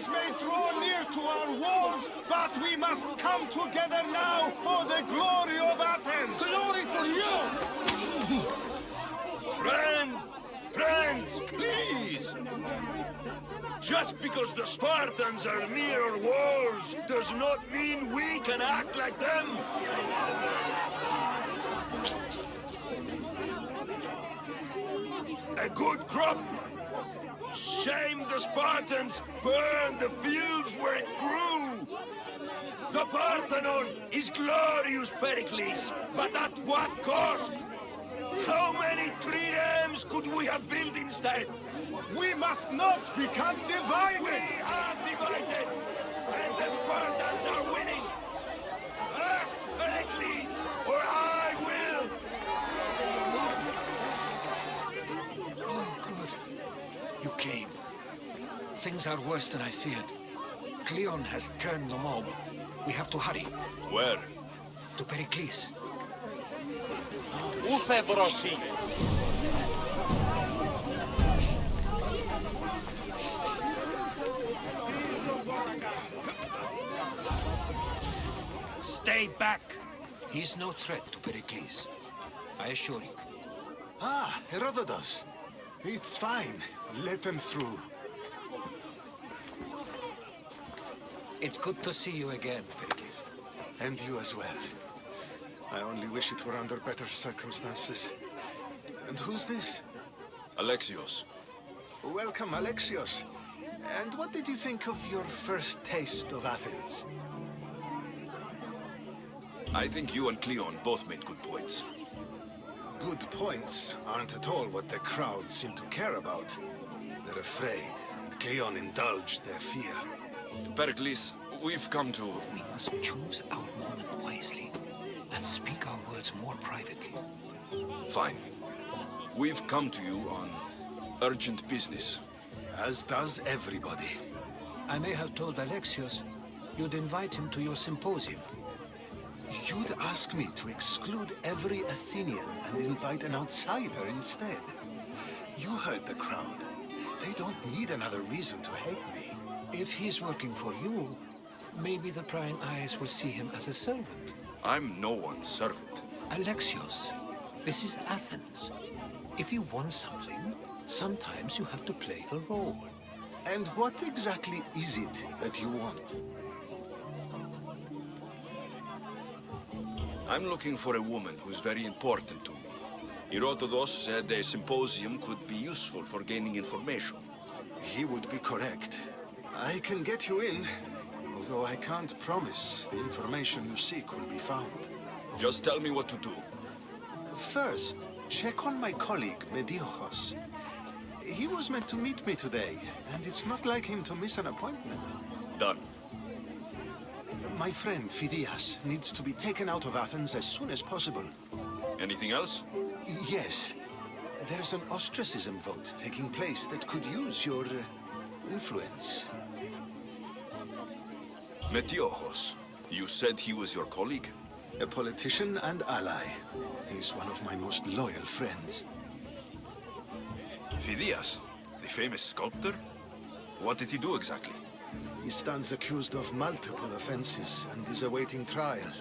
enemies may draw near to our walls, but we must come together now for the glory of Athens! Glory to you! Friends, please! Just because the Spartans are near our walls does not mean we can act like them! A good crop! Shame the Spartans burned the fields where it grew! The Parthenon is glorious, Pericles, but at what cost? How many triremes could we have built instead? We must not become divided! We are divided! And the Spartans are winning! Act, Pericles, or I will! Oh, good. You came. Things are worse than I feared. Cleon has turned the mob. We have to hurry. Where? To Pericles. Ούθε βροσί. Stay back! He is no threat to Pericles. I assure you. Ah, Herodotus. It's fine. Let them through. It's good to see you again, Pericles. And you as well. I only wish it were under better circumstances. And who's this? Alexios. Welcome, Alexios. And what did you think of your first taste of Athens? I think you and Cleon both made good points. Good points aren't at all what the crowd seem to care about. They're afraid, and Cleon indulged their fear. Pericles, we've come to... We must choose our moment wisely and speak our words more privately. Fine. We've come to you on urgent business. As does everybody. I may have told Alexios you'd invite him to your symposium. You'd ask me to exclude every Athenian and invite an outsider instead. You heard the crowd. They don't need another reason to hate me. If he's working for you, maybe the prying eyes will see him as a servant. I'm no one's servant. Alexios, this is Athens. If you want something, sometimes you have to play a role. And what exactly is it that you want? I'm looking for a woman who's very important to me. Herodotus said a symposium could be useful for gaining information. He would be correct. I can get you in, although I can't promise the information you seek will be found. Just tell me what to do. First, check on my colleague, Mediochos. He was meant to meet me today, and it's not like him to miss an appointment. Done. My friend, Phidias, needs to be taken out of Athens as soon as possible. Anything else? Yes. There's an ostracism vote taking place that could use your influence. Metiochos. You said he was your colleague? A politician and ally. He's one of my most loyal friends. Phidias, the famous sculptor? What did he do exactly? He stands accused of multiple offenses and is awaiting trial.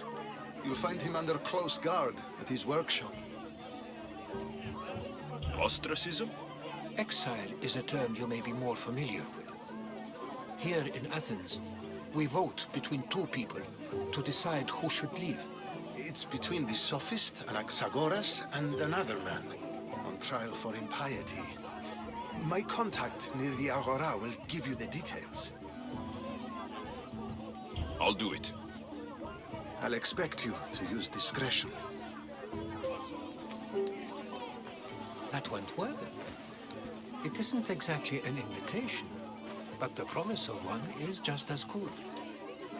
You'll find him under close guard at his workshop. Ostracism? Exile is a term you may be more familiar with. Here in Athens, we vote between two people to decide who should leave. It's between the sophist Anaxagoras and another man on trial for impiety. My contact near the Agora will give you the details. I'll do it. I'll expect you to use discretion. That went well. It isn't exactly an invitation, but the promise of one is just as good.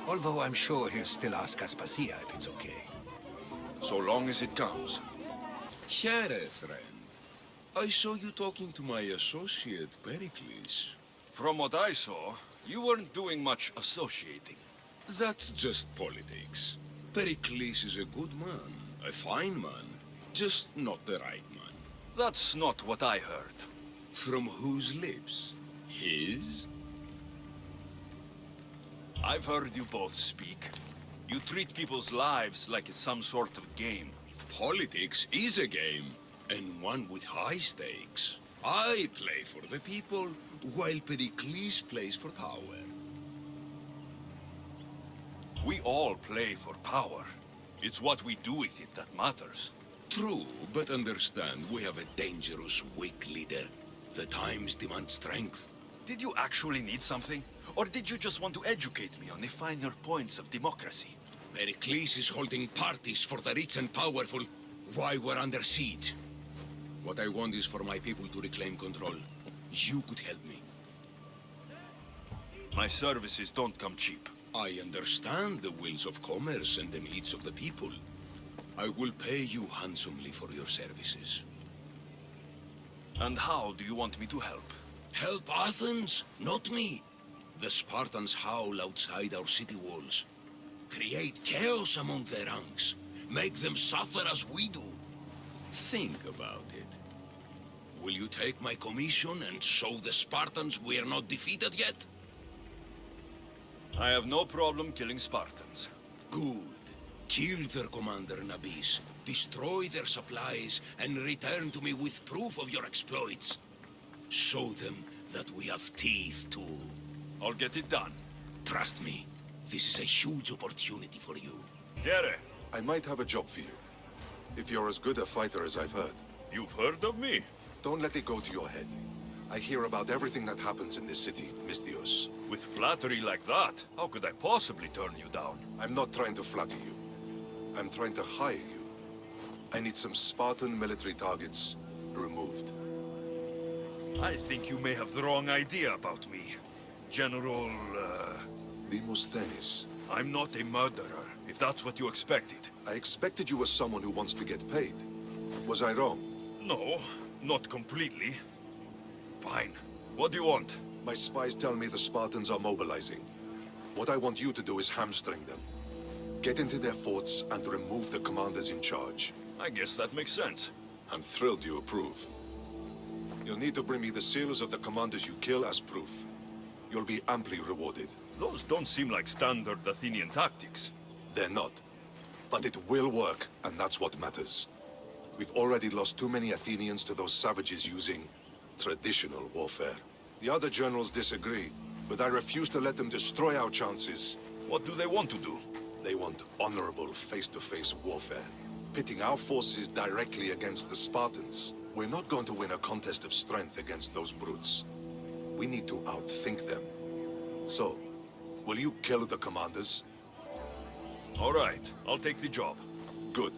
Although I'm sure he'll still ask Aspasia if it's okay. So long as it comes. Here, friend. I saw you talking to my associate, Pericles. From what I saw, you weren't doing much associating. That's just politics. Pericles is a good man, a fine man, just not the right man. That's not what I heard. From whose lips? His? I've heard you both speak. You treat people's lives like it's some sort of game. Politics is a game, and one with high stakes. I play for the people, while Pericles plays for power. We all play for power. It's what we do with it that matters. True, but understand, we have a dangerous, weak leader. The times demand strength. Did you actually need something? Or did you just want to educate me on the finer points of democracy? Pericles is holding parties for the rich and powerful while we're under siege. What I want is for my people to reclaim control. You could help me. My services don't come cheap. I understand the wills of commerce and the needs of the people. I will pay you handsomely for your services. And how do you want me to help? Help Athens, not me. The Spartans howl outside our city walls. Create chaos among their ranks. Make them suffer as we do. Think about it. Will you take my commission and show the Spartans we are not defeated yet? I have no problem killing Spartans. Good. Kill their commander Nabis, destroy their supplies, and return to me with proof of your exploits. Show them that we have teeth too. I'll get it done. Trust me, this is a huge opportunity for you. Here, I might have a job for you. If you're as good a fighter as I've heard. you've heard of me? Don't let it go to your head. I hear about everything that happens in this city, Misthios. With flattery like that, how could I possibly turn you down? I'm not trying to flatter you. I'm trying to hire you. I need some Spartan military targets removed. I think you may have the wrong idea about me. General, Demosthenes. I'm not a murderer, if that's what you expected. I expected you were someone who wants to get paid. Was I wrong? No, not completely. Fine. What do you want? My spies tell me the Spartans are mobilizing. What I want you to do is hamstring them. Get into their forts and remove the commanders in charge. I guess that makes sense. I'm thrilled you approve. You'll need to bring me the seals of the commanders you kill as proof. You'll be amply rewarded. Those don't seem like standard Athenian tactics. They're not. But it will work, and that's what matters. We've already lost too many Athenians to those savages using traditional warfare. The other generals disagree, but I refuse to let them destroy our chances. What do they want to do? They want honorable face-to-face warfare, pitting our forces directly against the Spartans. We're not going to win a contest of strength against those brutes. We need to outthink them. So, will you kill the commanders? All right, I'll take the job. Good.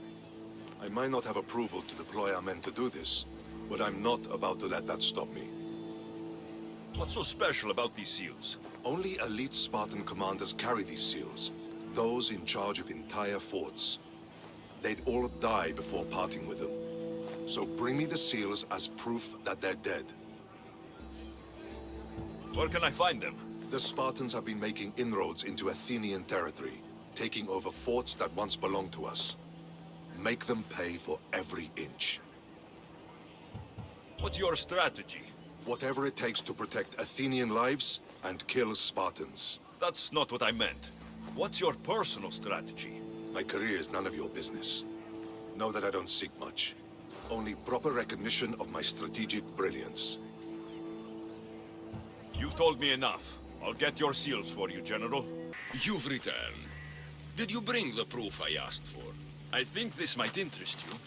I might not have approval to deploy our men to do this, but I'm not about to let that stop me. What's so special about these seals? Only elite Spartan commanders carry these seals. Those in charge of entire forts. They'd all die before parting with them. So bring me the seals as proof that they're dead. Where can I find them? The Spartans have been making inroads into Athenian territory, taking over forts that once belonged to us. Make them pay for every inch. What's your strategy? Whatever it takes to protect Athenian lives and kill Spartans. That's not what I meant. What's your personal strategy? My career is none of your business. Know that I don't seek much. Only proper recognition of my strategic brilliance. You've told me enough. I'll get your seals for you, General. You've returned. Did you bring the proof I asked for? I think this might interest you.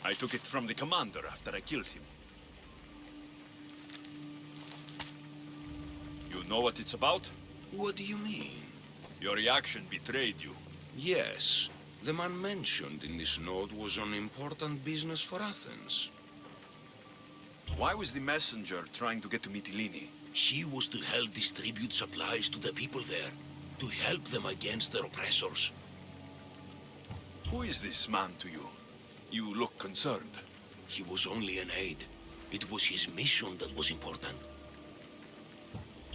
I took it from the commander after I killed him. You know what it's about? What do you mean? Your reaction betrayed you. Yes. The man mentioned in this note was on important business for Athens. Why was the messenger trying to get to Mytilene? He was to help distribute supplies to the people there, to help them against their oppressors. Who is this man to you? You look concerned. He was only an aide. It was his mission that was important.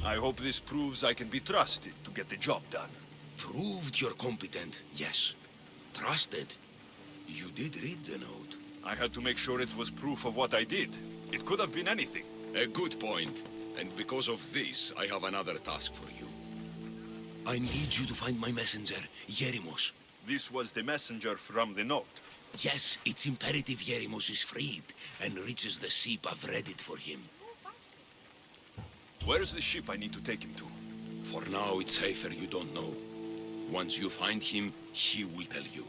I hope this proves I can be trusted to get the job done. Proved you're competent, yes. Trusted. You did read the note. I had to make sure it was proof of what I did. It could have been anything. A good point. And because of this, I have another task for you. I need you to find my messenger, Yerimos. This was the messenger from the note. Yes, it's imperative Yerimos is freed and reaches the ship. I've read it for him. Where's the ship I need to take him to? For now, it's safer you don't know. Once you find him, he will tell you.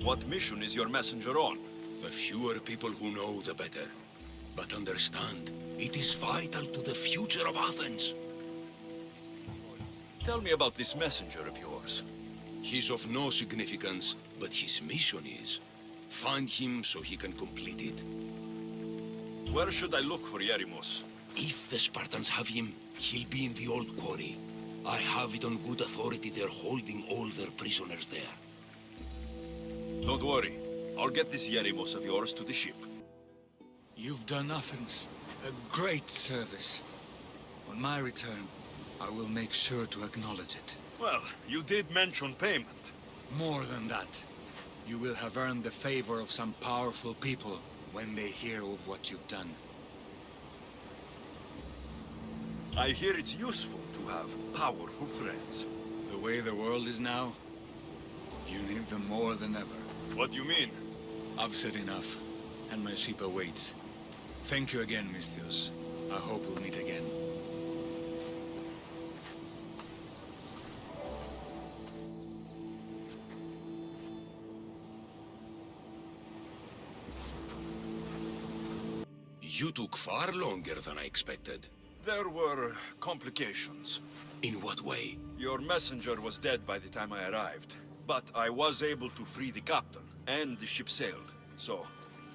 What mission is your messenger on? The fewer people who know, the better. But understand, it is vital to the future of Athens. Tell me about this messenger of yours. He's of no significance, but his mission is. Find him so he can complete it. Where should I look for Yerimos? If the Spartans have him, he'll be in the old quarry. I have it on good authority they're holding all their prisoners there. Don't worry. I'll get this Yerimos of yours to the ship. You've done Athens a great service. On my return, I will make sure to acknowledge it. Well, you did mention payment. More than that, you will have earned the favor of some powerful people when they hear of what you've done. I hear it's useful to have powerful friends. The way the world is now, you need them more than ever. What do you mean? I've said enough, and my ship awaits. Thank you again, Misthios. I hope we'll meet again. You took far longer than I expected. There were complications. In what way? Your messenger was dead by the time I arrived. But I was able to free the captain, and the ship sailed. So,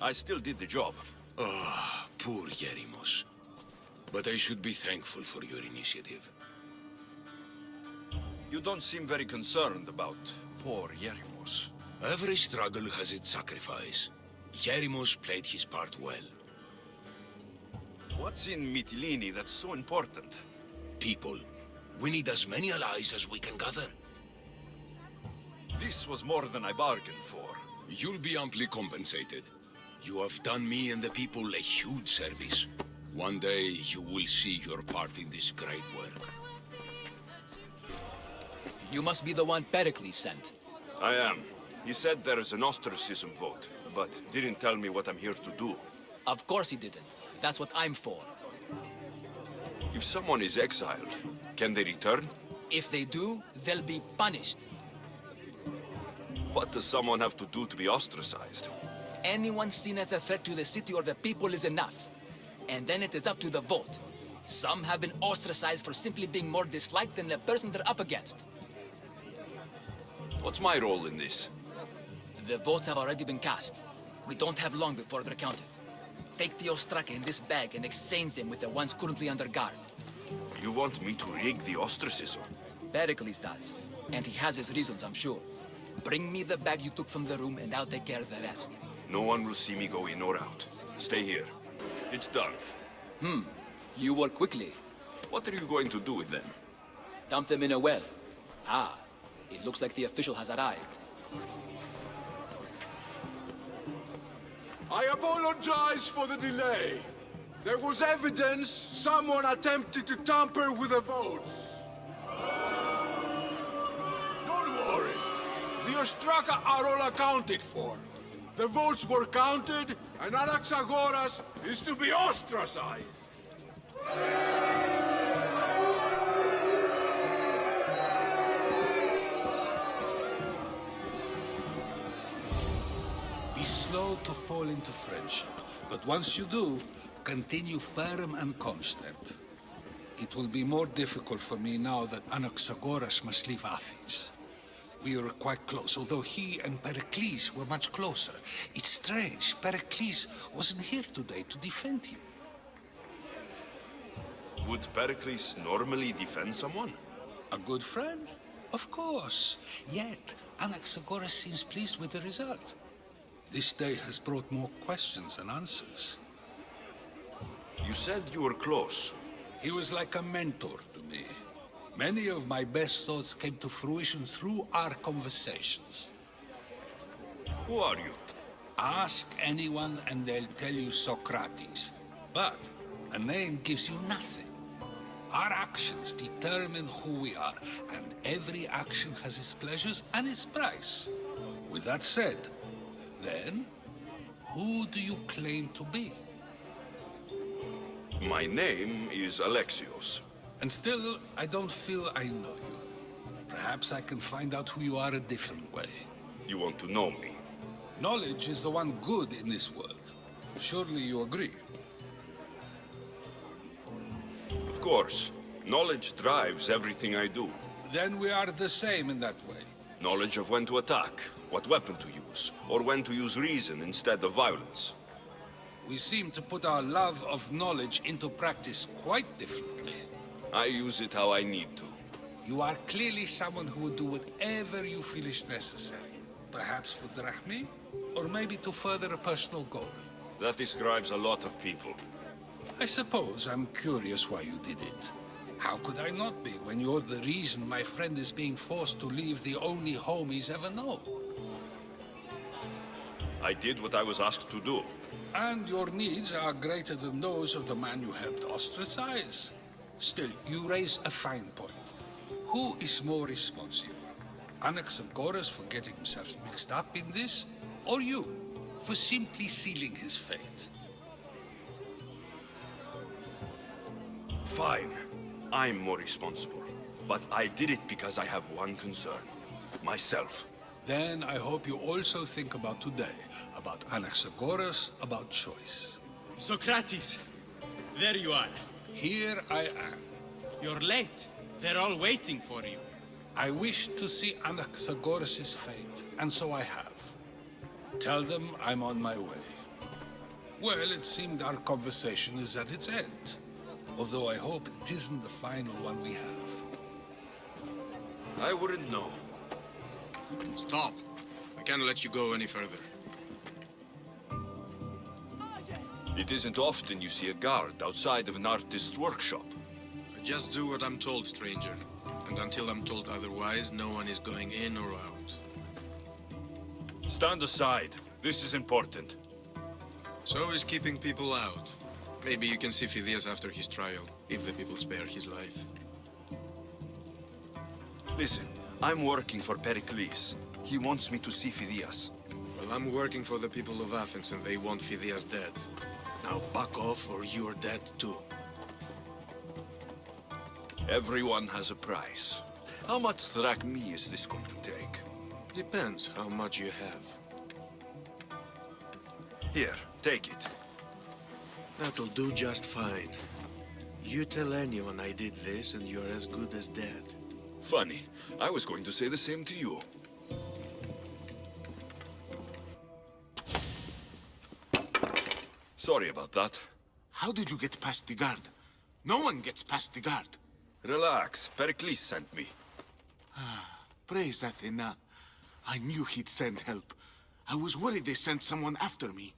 I still did the job. Ah, poor Yerimos. But I should be thankful for your initiative. You don't seem very concerned about poor Yerimos. Every struggle has its sacrifice. Yerimos played his part well. What's in Mytilene that's so important? People. We need as many allies as we can gather. This was more than I bargained for. You'll be amply compensated. You have done me and the people a huge service. One day, you will see your part in this great work. You must be the one Pericles sent. I am. He said there is an ostracism vote, but didn't tell me what I'm here to do. Of course he didn't. That's what I'm for. If someone is exiled, can they return? If they do, they'll be punished. What does someone have to do to be ostracized? Anyone seen as a threat to the city or the people is enough. And then it is up to the vote. Some have been ostracized for simply being more disliked than the person they're up against. What's my role in this? The votes have already been cast. We don't have long before they're counted. Take the ostraka in this bag and exchange them with the ones currently under guard. You want me to rig the ostracism? Pericles does. And he has his reasons, I'm sure. Bring me the bag you took from the room and I'll take care of the rest. No one will see me go in or out. Stay here. It's done. You work quickly. What are you going to do with them? Dump them in a well. Ah, it looks like the official has arrived. I apologize for the delay. There was evidence someone attempted to tamper with the votes. Don't worry. The Ostraka are all accounted for. The votes were counted, and Anaxagoras is to be ostracized. Be slow to fall into friendship, but once you do, continue firm and constant. It will be more difficult for me now that Anaxagoras must leave Athens. We were quite close, although he and Pericles were much closer. It's strange, Pericles wasn't here today to defend him. Would Pericles normally defend someone? A good friend? Of course. Yet, Anaxagoras seems pleased with the result. This day has brought more questions than answers. You said you were close. He was like a mentor to me. Many of my best thoughts came to fruition through our conversations. Who are you? Ask anyone and they'll tell you Socrates. But a name gives you nothing. Our actions determine who we are, and every action has its pleasures and its price. With that said, then, who do you claim to be? My name is Alexios. And still, I don't feel I know you. Perhaps I can find out who you are a different way. You want to know me? Knowledge is the one good in this world. Surely you agree? Of course. Knowledge drives everything I do. Then we are the same in that way. Knowledge of when to attack, what weapon to use, or when to use reason instead of violence. We seem to put our love of knowledge into practice quite differently. I use it how I need to. You are clearly someone who would do whatever you feel is necessary. Perhaps for drachmi, or maybe to further a personal goal. That describes a lot of people. I suppose I'm curious why you did it. How could I not be when you're the reason my friend is being forced to leave the only home he's ever known? I did what I was asked to do. And your needs are greater than those of the man you helped ostracize. Still, you raise a fine point. Who is more responsible? Anaxagoras for getting himself mixed up in this, or you, for simply sealing his fate? Fine. I'm more responsible. But I did it because I have one concern. Myself. Then I hope you also think about today, about Anaxagoras, about choice. Socrates! There you are. Here I am. You're late. They're all waiting for you. I wish to see Anaxagoras' fate, and so I have. Tell them I'm on my way. Well, it seemed our conversation is at its end. Although I hope it isn't the final one we have. I wouldn't know. Stop. I can't let you go any further. It isn't often you see a guard outside of an artist's workshop. I just do what I'm told, stranger. And until I'm told otherwise, no one is going in or out. Stand aside. This is important. So is keeping people out. Maybe you can see Phidias after his trial, if the people spare his life. Listen, I'm working for Pericles. He wants me to see Phidias. Well, I'm working for the people of Athens, and they want Phidias dead. Now back off, or you're dead too. Everyone has a price. How much drachmi is this going to take? Depends how much you have. Here, take it. That'll do just fine. You tell anyone I did this, and you're as good as dead. Funny. I was going to say the same to you. Sorry about that. How did you get past the guard? No one gets past the guard. Relax. Pericles sent me. Praise Athena. I knew he'd send help. I was worried they sent someone after me.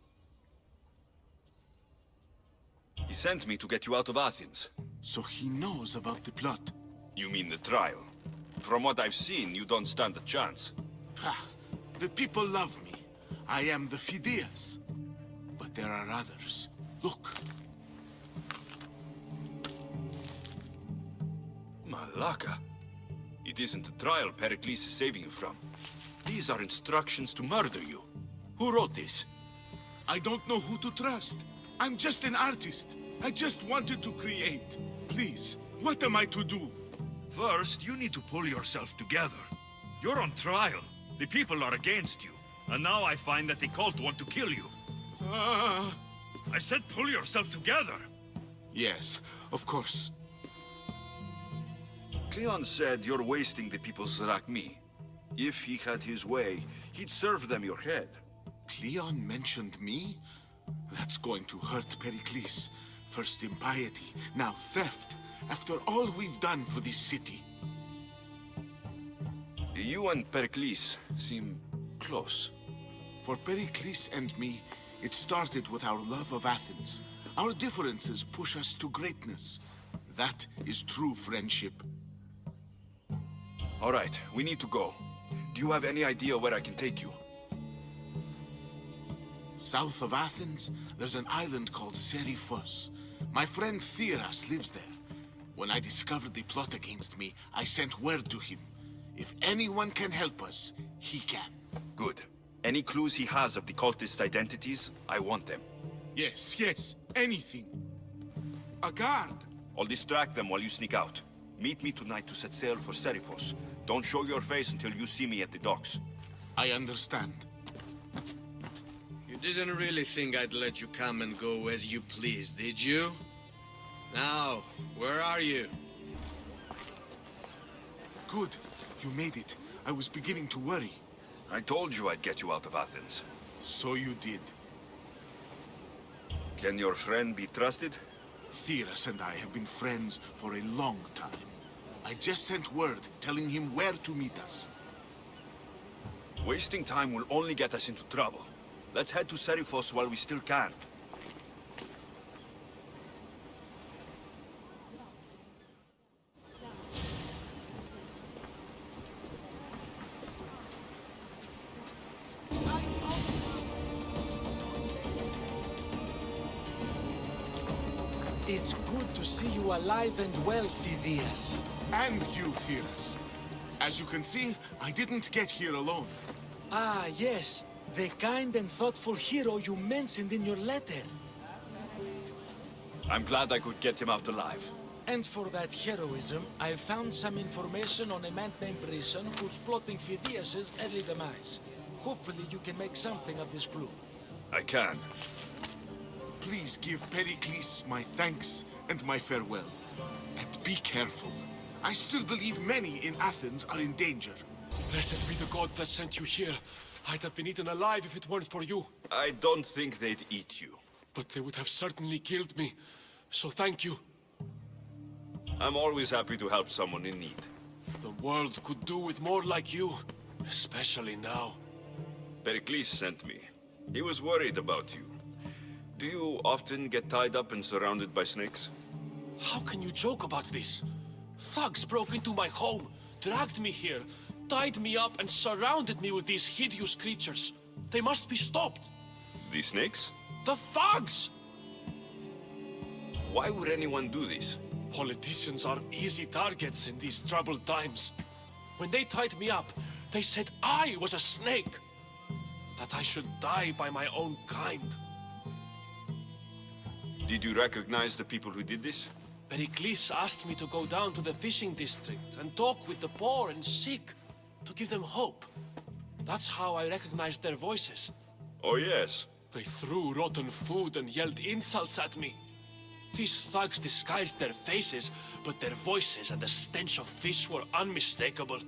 He sent me to get you out of Athens. So he knows about the plot. You mean the trial? From what I've seen, you don't stand a chance. The people love me. I am the Phidias. But there are others. Look. Malaka. It isn't a trial Pericles is saving you from. These are instructions to murder you. Who wrote this? I don't know who to trust. I'm just an artist. I just wanted to create. Please, what am I to do? First, you need to pull yourself together. You're on trial. The people are against you. And now I find that the cult want to kill you. I said pull yourself together. Yes, of course. Cleon said you're wasting the people's drachmi. If he had his way, he'd serve them your head. Cleon mentioned me? That's going to hurt Pericles. First impiety, now theft. After all we've done for this city. You and Pericles seem close. For Pericles and me, it started with our love of Athens. Our differences push us to greatness. That is true friendship. All right, we need to go. Do you have any idea where I can take you? South of Athens, there's an island called Seriphos. My friend Theras lives there. When I discovered the plot against me, I sent word to him. If anyone can help us, he can. Good. Any clues he has of the cultists' identities, I want them. Yes, anything. A guard. I'll distract them while you sneak out. Meet me tonight to set sail for Serifos. Don't show your face until you see me at the docks. I understand. You didn't really think I'd let you come and go as you please, did you? Now, where are you? Good. You made it. I was beginning to worry. I told you I'd get you out of Athens. So you did. Can your friend be trusted? Theras and I have been friends for a long time. I just sent word telling him where to meet us. Wasting time will only get us into trouble. Let's head to Serifos while we still can. It's good to see you alive and well, Phidias. And you, Theras. As you can see, I didn't get here alone. Ah, yes. The kind and thoughtful hero you mentioned in your letter. I'm glad I could get him out alive. And for that heroism, I found some information on a man named Brisson who's plotting Phidias' early demise. Hopefully you can make something of this clue. I can. Please give Pericles my thanks and my farewell. And be careful. I still believe many in Athens are in danger. Blessed be the god that sent you here. I'd have been eaten alive if it weren't for you. I don't think they'd eat you. But they would have certainly killed me. So thank you. I'm always happy to help someone in need. The world could do with more like you. Especially now. Pericles sent me. He was worried about you. Do you often get tied up and surrounded by snakes? How can you joke about this? Thugs broke into my home, dragged me here, tied me up and surrounded me with these hideous creatures. They must be stopped. The snakes? The thugs! Why would anyone do this? Politicians are easy targets in these troubled times. When they tied me up, they said I was a snake. That I should die by my own kind. Did you recognize the people who did this? Pericles asked me to go down to the fishing district and talk with the poor and sick, to give them hope. That's how I recognized their voices. Oh, yes. They threw rotten food and yelled insults at me. These thugs disguised their faces, but their voices and the stench of fish were unmistakable.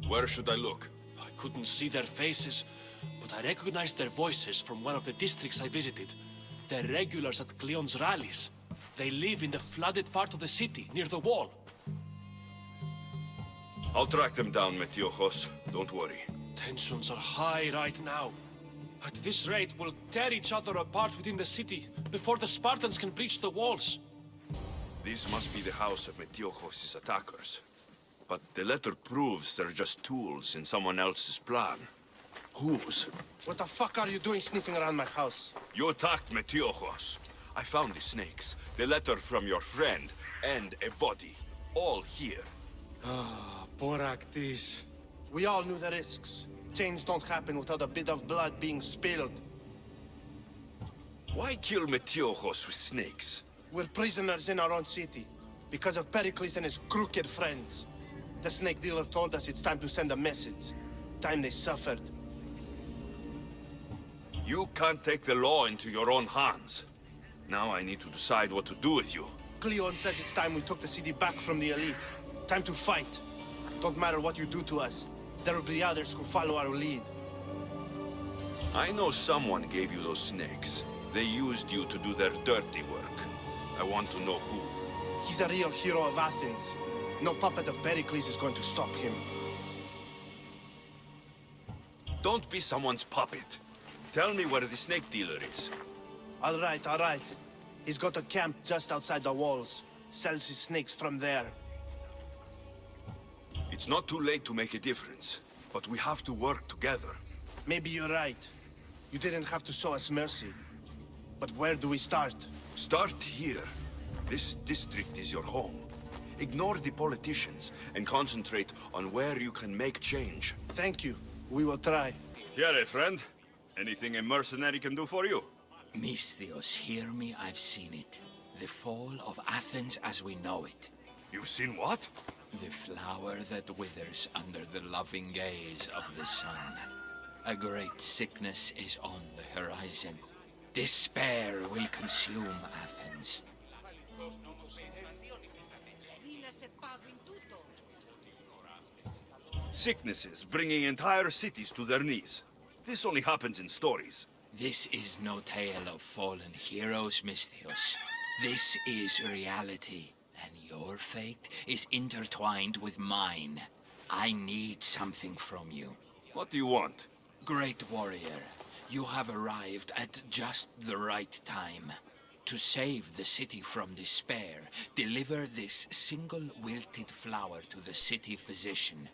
Where should I look? I couldn't see their faces, but I recognized their voices from one of the districts I visited. They're regulars at Cleon's rallies. They live in the flooded part of the city, near the wall. I'll track them down, Metiochos. Don't worry. Tensions are high right now. At this rate, we'll tear each other apart within the city, before the Spartans can breach the walls. This must be the house of Metiochos' attackers. But the letter proves they're just tools in someone else's plan. Whose? What the fuck are you doing sniffing around my house? You attacked Metiochos. I found the snakes, the letter from your friend, and a body. All here. Ah, Boraktis. We all knew the risks. Change don't happen without a bit of blood being spilled. Why kill Metiochos with snakes? We're prisoners in our own city, because of Pericles and his crooked friends. The snake dealer told us it's time to send a message. Time they suffered. You can't take the law into your own hands. Now I need to decide what to do with you. Cleon says it's time we took the city back from the elite. Time to fight. Don't matter what you do to us. There will be others who follow our lead. I know someone gave you those snakes. They used you to do their dirty work. I want to know who. He's a real hero of Athens. No puppet of Pericles is going to stop him. Don't be someone's puppet. Tell me where the snake dealer is. All right. He's got a camp just outside the walls. Sells his snakes from there. It's not too late to make a difference, but we have to work together. Maybe you're right. You didn't have to show us mercy. But where do we start? Start here. This district is your home. Ignore the politicians and concentrate on where you can make change. Thank you. We will try. Here, friend. Anything a mercenary can do for you? Misthios, hear me, I've seen it. The fall of Athens as we know it. You've seen what? The flower that withers under the loving gaze of the sun. A great sickness is on the horizon. Despair will consume Athens. Sicknesses bringing entire cities to their knees. This only happens in stories. This is no tale of fallen heroes, Misthios. This is reality, and your fate is intertwined with mine. I need something from you. What do you want? Great warrior, you have arrived at just the right time. To save the city from despair, deliver this single wilted flower to the city physician.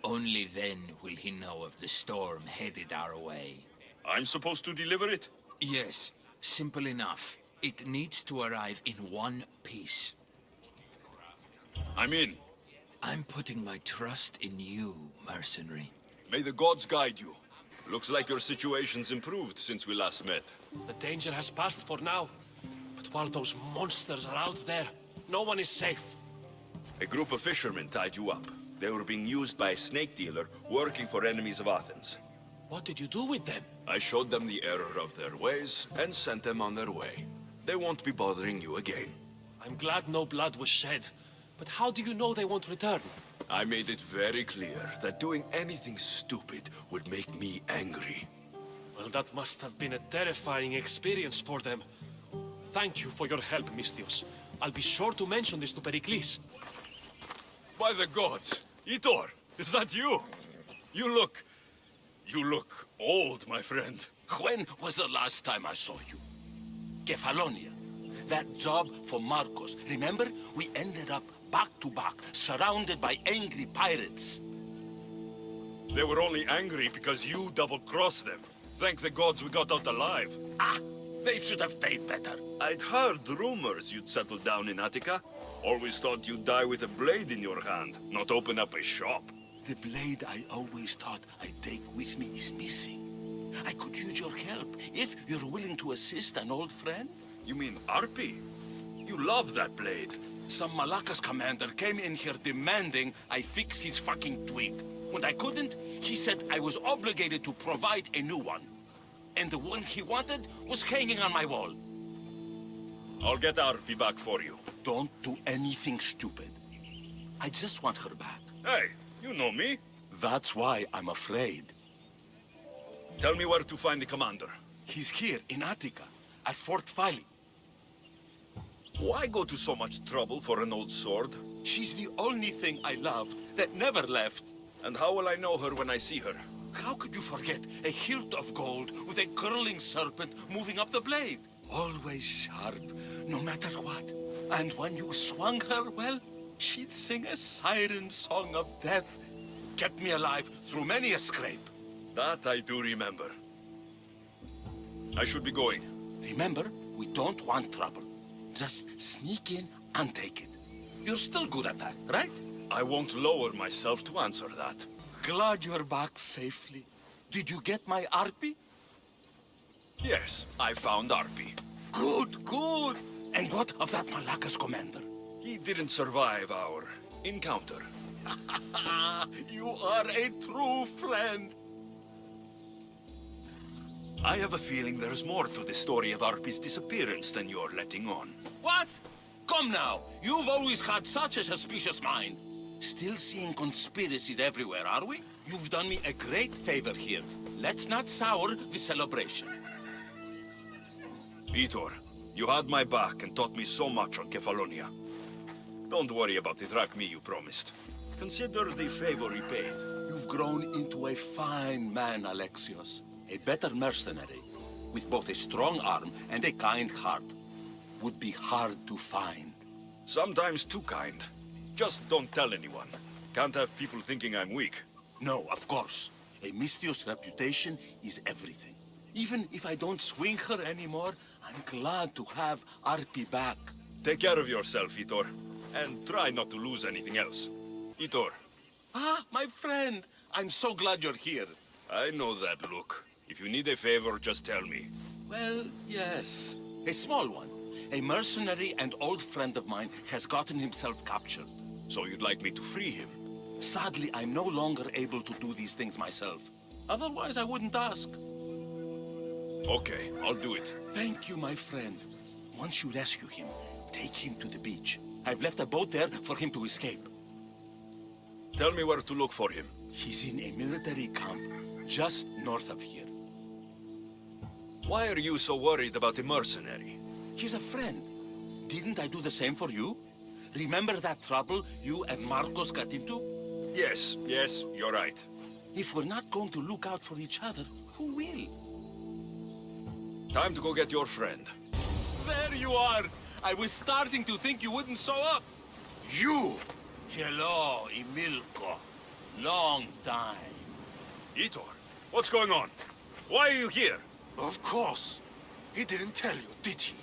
Only then will he know of the storm headed our way. I'm supposed to deliver it? Yes, simple enough. It needs to arrive in one piece. I'm in. I'm putting my trust in you, mercenary. May the gods guide you. Looks like your situation's improved since we last met. The danger has passed for now. But while those monsters are out there, no one is safe. A group of fishermen tied you up. They were being used by a snake dealer working for enemies of Athens. What did you do with them? I showed them the error of their ways and sent them on their way. They won't be bothering you again. I'm glad no blood was shed. But how do you know they won't return? I made it very clear that doing anything stupid would make me angry. Well, that must have been a terrifying experience for them. Thank you for your help, Misthios. I'll be sure to mention this to Pericles. By the gods! Itor! Is that you? You look old, my friend. When was the last time I saw you? Kefalonia. That job for Marcos. Remember? We ended up back to back, surrounded by angry pirates. They were only angry because you double-crossed them. Thank the gods we got out alive. Ah! They should have paid better. I'd heard rumors you'd settled down in Attica. Always thought you'd die with a blade in your hand, not open up a shop. The blade I always thought I'd take with me is missing. I could use your help, if you're willing to assist an old friend. You mean Arpi? You love that blade. Some Malakas commander came in here demanding I fix his fucking twig. When I couldn't, he said I was obligated to provide a new one. And the one he wanted was hanging on my wall. I'll get Arpi back for you. Don't do anything stupid. I just want her back. Hey, you know me. That's why I'm afraid. Tell me where to find the commander. He's here in Attica, at Fort Phyle. Why go to so much trouble for an old sword? She's the only thing I loved that never left. And how will I know her when I see her? How could you forget a hilt of gold with a curling serpent moving up the blade? Always sharp, no matter what. And when you swung her, well, she'd sing a siren song of death. Kept me alive through many a scrape. That I do remember. I should be going. Remember, we don't want trouble. Just sneak in and take it. You're still good at that, right? I won't lower myself to answer that. Glad you're back safely. Did you get my Arpi? Yes, I found Arpi. Good, good. And what of that Malakas commander? He didn't survive our encounter. You are a true friend. I have a feeling there's more to the story of Arpi's disappearance than you're letting on. What? Come now. You've always had such a suspicious mind. Still seeing conspiracies everywhere, are we? You've done me a great favor here. Let's not sour the celebration. Itor, you had my back and taught me so much on Kefalonia. Don't worry about the drachmi you promised. Consider the favor repaid. You've grown into a fine man, Alexios. A better mercenary, with both a strong arm and a kind heart, would be hard to find. Sometimes too kind. Just don't tell anyone. Can't have people thinking I'm weak. No, of course. A Misthios reputation is everything. Even if I don't swing her anymore, I'm glad to have Arpi back. Take care of yourself, Itor. And try not to lose anything else. Itor. Ah, my friend. I'm so glad you're here. I know that look. If you need a favor, just tell me. Well, yes. A small one. A mercenary and old friend of mine has gotten himself captured. So you'd like me to free him? Sadly, I'm no longer able to do these things myself. Otherwise, I wouldn't ask. Okay, I'll do it. Thank you, my friend. Once you rescue him, take him to the beach. I've left a boat there for him to escape. Tell me where to look for him. He's in a military camp just north of here. Why are you so worried about a mercenary? He's a friend. Didn't I do the same for you? Remember that trouble you and Marcos got into? Yes, you're right. If we're not going to look out for each other, who will? Time to go get your friend. There you are! I was starting to think you wouldn't show up. You! Hello, Emilko. Long time. Itor, what's going on? Why are you here? Of course. He didn't tell you, did he?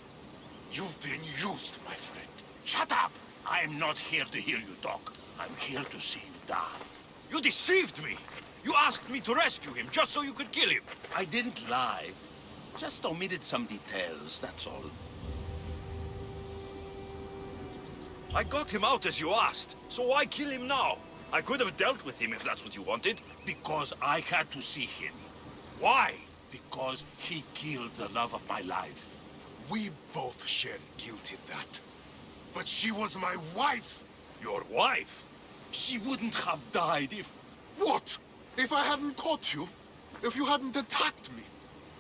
You've been used, my friend. Shut up! I'm not here to hear you talk. I'm here to see you die. You deceived me! You asked me to rescue him just so you could kill him! I didn't lie. Just omitted some details, that's all. I got him out as you asked, so why kill him now? I could have dealt with him if that's what you wanted. Because I had to see him. Why? Because he killed the love of my life. We both shared guilt in that. But she was my wife! Your wife? She wouldn't have died if... What? If I hadn't caught you? If you hadn't attacked me?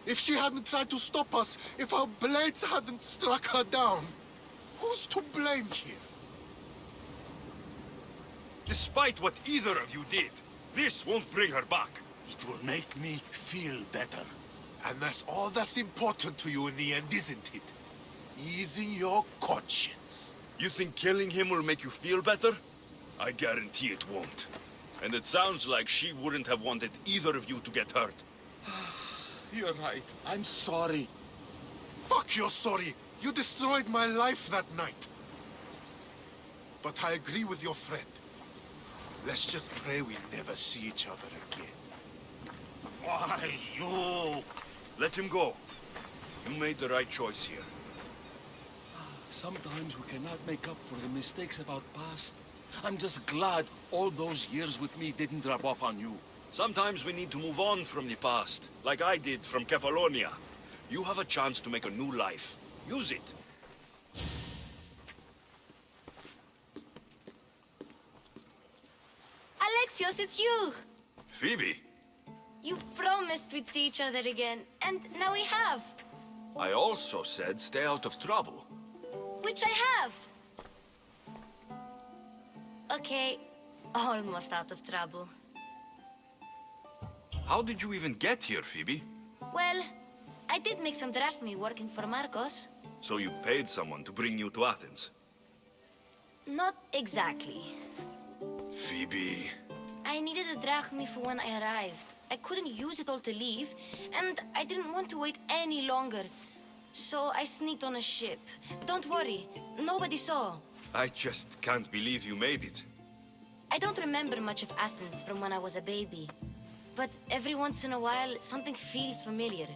If she hadn't tried to stop us? If our blades hadn't struck her down? Who's to blame here? Despite what either of you did, this won't bring her back. It will make me feel better. And that's all that's important to you in the end, isn't it? Easing your conscience. You think killing him will make you feel better? I guarantee it won't. And it sounds like she wouldn't have wanted either of you to get hurt. You're right. I'm sorry. Fuck you're sorry. You destroyed my life that night. But I agree with your friend. Let's just pray we never see each other again. Why, you... Let him go. You made the right choice here. Sometimes we cannot make up for the mistakes of our past. I'm just glad all those years with me didn't rub off on you. Sometimes we need to move on from the past, like I did from Kefalonia. You have a chance to make a new life. Use it. Alexios, it's you! Phoebe, You promised we'd see each other again, and now we have. I also said stay out of trouble. Which I have. Okay, almost out of trouble. How did you even get here, Phoebe? Well, I did make some drachmi working for Marcos. So you paid someone to bring you to Athens? Not exactly. Phoebe... I needed a drachmi for when I arrived. I couldn't use it all to leave, and I didn't want to wait any longer. So I sneaked on a ship. Don't worry, nobody saw. I just can't believe you made it. I don't remember much of Athens from when I was a baby. But every once in a while, something feels familiar.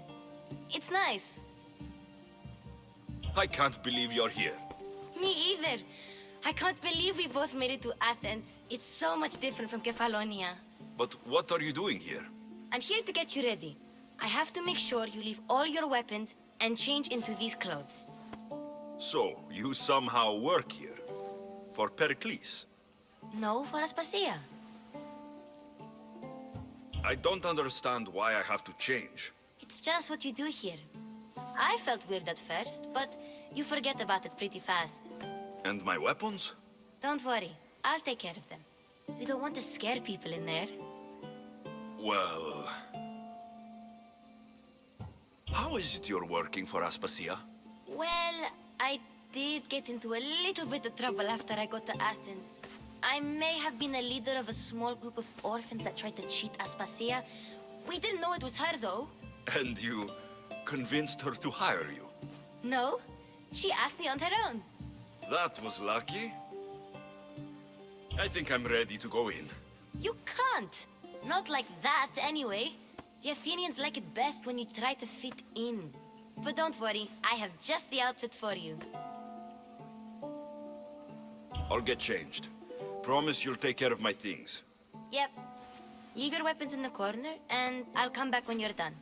It's nice. I can't believe you're here. Me either. I can't believe we both made it to Athens. It's so much different from Kefalonia. But what are you doing here? I'm here to get you ready. I have to make sure you leave all your weapons and change into these clothes. So, you somehow work here? For Pericles? No, for Aspasia. I don't understand why I have to change. It's just what you do here. I felt weird at first, but you forget about it pretty fast. And my weapons? Don't worry, I'll take care of them. You don't want to scare people in there. Well... How is it you're working for Aspasia? Well, I did get into a little bit of trouble after I got to Athens. I may have been a leader of a small group of orphans that tried to cheat Aspasia. We didn't know it was her, though. And you convinced her to hire you? No, she asked me on her own. That was lucky. I think I'm ready to go in. You can't. Not like that, anyway. The Athenians like it best when you try to fit in. But don't worry, I have just the outfit for you. I'll get changed. Promise you'll take care of my things. Yep. Leave your weapons in the corner, and I'll come back when you're done.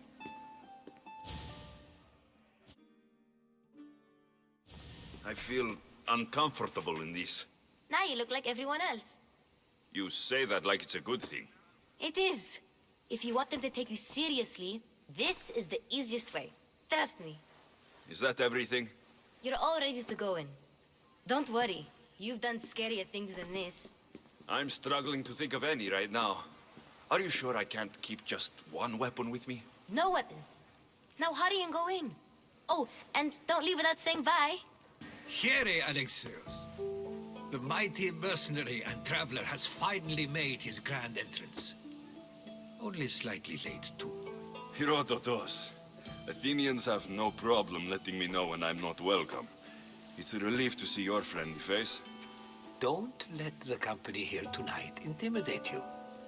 I feel uncomfortable in this. Now you look like everyone else. You say that like it's a good thing. It is. If you want them to take you seriously, this is the easiest way. Trust me. Is that everything? You're all ready to go in. Don't worry. You've done scarier things than this. I'm struggling to think of any right now. Are you sure I can't keep just one weapon with me? No weapons. Now hurry and go in. Oh, and don't leave without saying bye. Here, Alexios. The mighty mercenary and traveler has finally made his grand entrance. Only slightly late, too. Herodotos. Athenians have no problem letting me know when I'm not welcome. It's a relief to see your friendly face. Don't let the company here tonight intimidate you.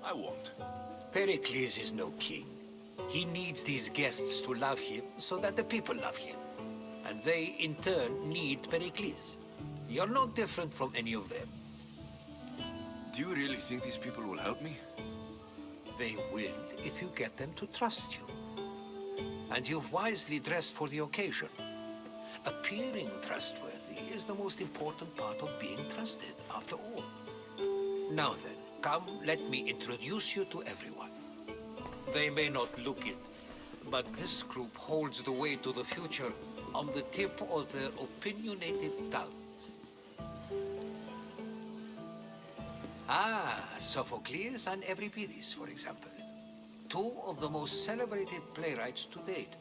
I won't. Pericles is no king. He needs these guests to love him so that the people love him. And they, in turn, need Pericles. You're no different from any of them. Do you really think these people will help me? They will if you get them to trust you. And you've wisely dressed for the occasion. Appearing trustworthy is the most important part of being trusted, after all. Now then, come, let me introduce you to everyone. They may not look it, but this group holds the way to the future on the tip of their opinionated tongues. Ah, Sophocles and Euripides, for example. Two of the most celebrated playwrights to date.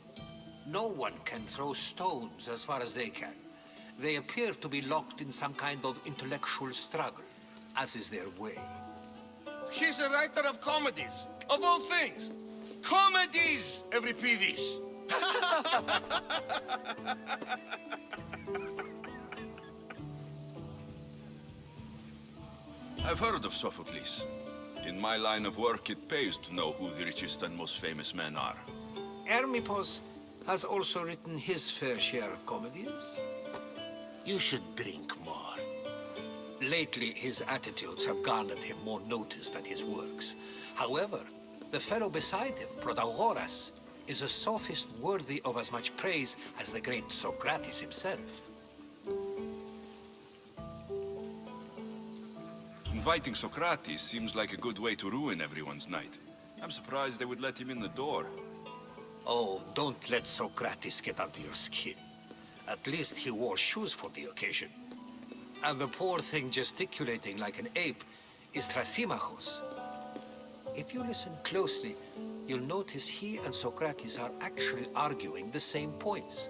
No one can throw stones as far as they can. They appear to be locked in some kind of intellectual struggle, as is their way. He's a writer of comedies, of all things. Comedies, Euripides. I've heard of Sophocles. In my line of work, it pays to know who the richest and most famous men are. Hermippos has also written his fair share of comedies. You should drink more. Lately, his attitudes have garnered him more notice than his works. However, the fellow beside him, Protagoras, is a sophist worthy of as much praise as the great Socrates himself. Inviting Socrates seems like a good way to ruin everyone's night. I'm surprised they would let him in the door. Oh, don't let Socrates get under your skin. At least he wore shoes for the occasion. And the poor thing gesticulating like an ape is Thrasymachos. If you listen closely, you'll notice he and Socrates are actually arguing the same points.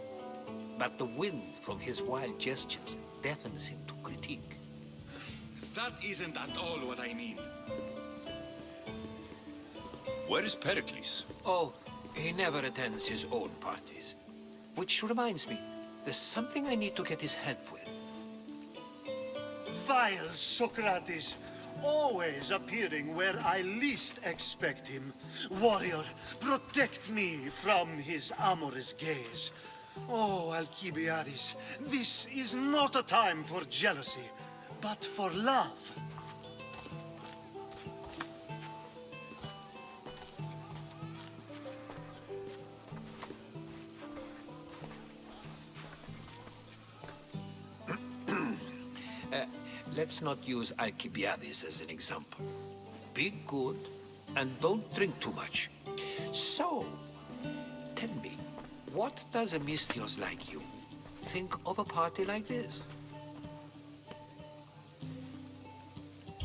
But the wind from his wild gestures deafens him to critique. That isn't at all what I mean. Where is Pericles? Oh, he never attends his own parties. Which reminds me, there's something I need to get his help with. Vile Socrates, always appearing where I least expect him. Warrior, protect me from his amorous gaze. Oh, Alcibiades, this is not a time for jealousy, but for love. Let's not use Alcibiades as an example. Be good, and don't drink too much. So, tell me, what does a Misthios like you think of a party like this?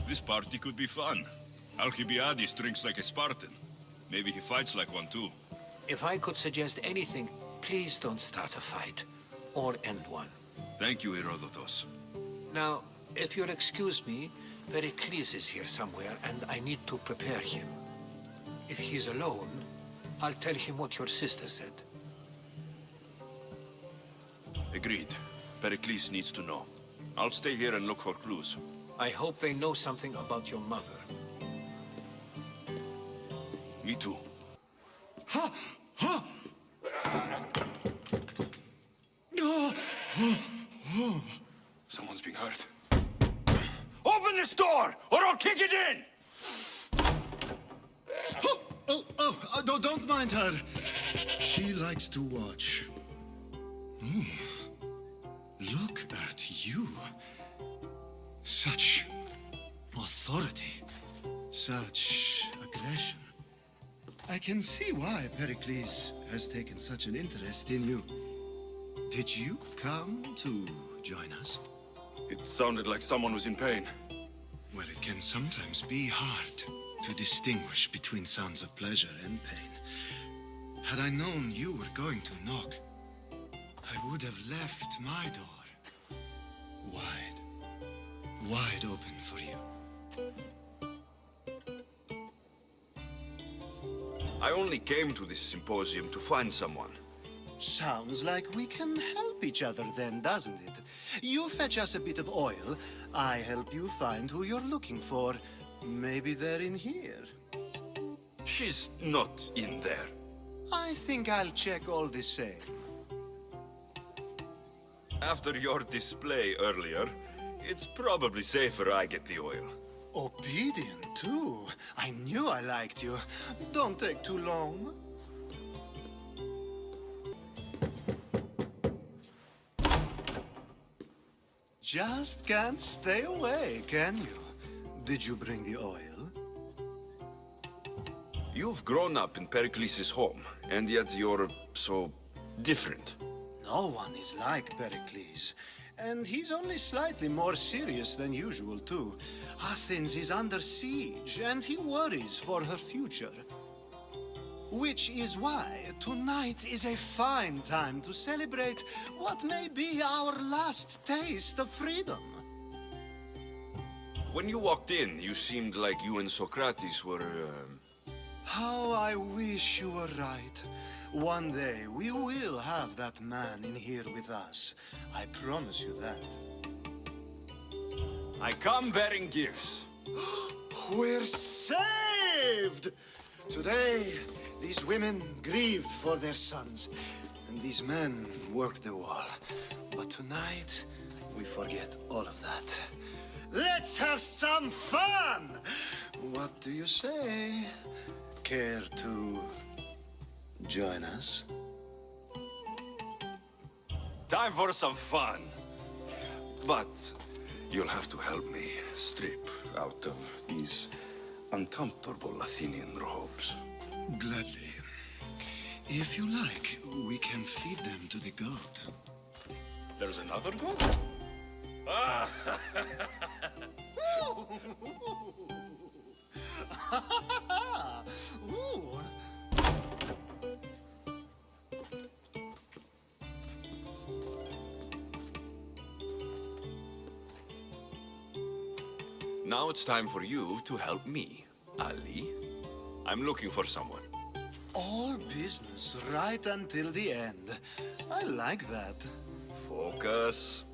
This party could be fun. Alcibiades drinks like a Spartan. Maybe he fights like one too. If I could suggest anything, please don't start a fight, or end one. Thank you, Herodotos. Now, if you'll excuse me, Pericles is here somewhere, and I need to prepare him. If he's alone, I'll tell him what your sister said. Agreed. Pericles needs to know. I'll stay here and look for clues. I hope they know something about your mother. Me too. Someone's being hurt. Open this door, or I'll kick it in! No, don't mind her. She likes to watch. Look at you. Such authority. Such aggression. I can see why Pericles has taken such an interest in you. Did you come to join us? It sounded like someone was in pain. Well, it can sometimes be hard to distinguish between sounds of pleasure and pain. Had I known you were going to knock, I would have left my door wide open for you. I only came to this symposium to find someone. Sounds like we can help each other then, doesn't it? You fetch us a bit of oil, I help you find who you're looking for. Maybe they're in here. She's not in there. I think I'll check all the same. After your display earlier, it's probably safer I get the oil. Obedient, too. I knew I liked you. Don't take too long. Just can't stay away, can you? Did you bring the oil? You've grown up in Pericles' home, and yet you're so different. No one is like Pericles. And he's only slightly more serious than usual, too. Athens is under siege, and he worries for her future. Which is why tonight is a fine time to celebrate what may be our last taste of freedom. When you walked in, you seemed like you and Socrates were, How I wish you were right. One day we will have that man in here with us. I promise you that. I come bearing gifts. We're saved! Today, these women grieved for their sons, and these men worked the wall. But tonight, we forget all of that. Let's have some fun! What do you say? Care to join us? Time for some fun. But you'll have to help me strip out of these uncomfortable Athenian robes. Gladly. If you like, we can feed them to the goat. There's another goat? Ah! Ooh. Now it's time for you to help me, Ali. I'm looking for someone. All business right until the end. I like that. Focus.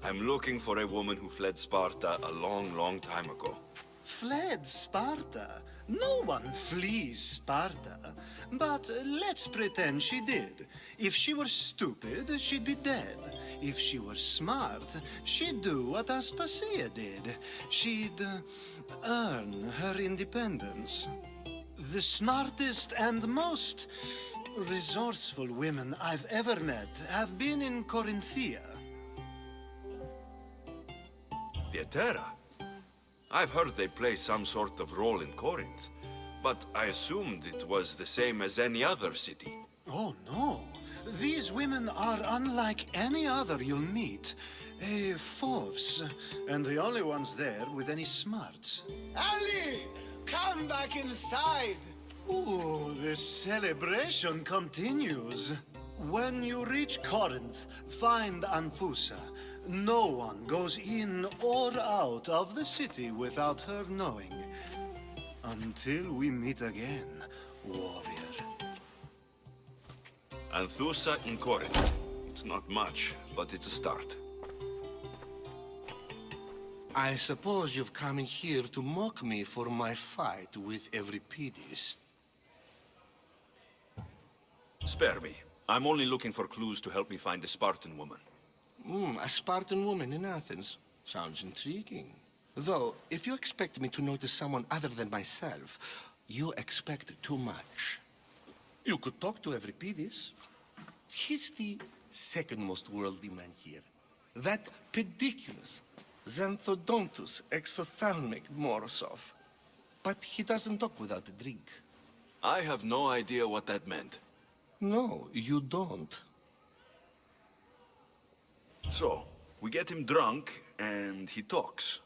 I'm looking for a woman who fled Sparta a long, long time ago. Fled Sparta? No one flees Sparta. But let's pretend she did. If she were stupid, she'd be dead. If she were smart, she'd do what Aspasia did. She'd earn her independence. The smartest and most resourceful women I've ever met have been in Corinthia. The Attika? I've heard they play some sort of role in Corinth, but I assumed it was the same as any other city. Oh, no. These women are unlike any other you'll meet. A force, and the only ones there with any smarts. Ali! Come back inside! Ooh, the celebration continues. When you reach Corinth, find Anthusa. No one goes in or out of the city without her knowing. Until we meet again, warrior. Anthusa in Corinth. It's not much, but it's a start. I suppose you've come in here to mock me for my fight with Euripides. Spare me. I'm only looking for clues to help me find a Spartan woman. A Spartan woman in Athens. Sounds intriguing. Though, if you expect me to notice someone other than myself, you expect too much. You could talk to Euripides. He's the second most worldly man here. That pediculous, xanthodontus exophthalmic Morosov. But he doesn't talk without a drink. I have no idea what that meant. No, you don't. So, we get him drunk, and he talks.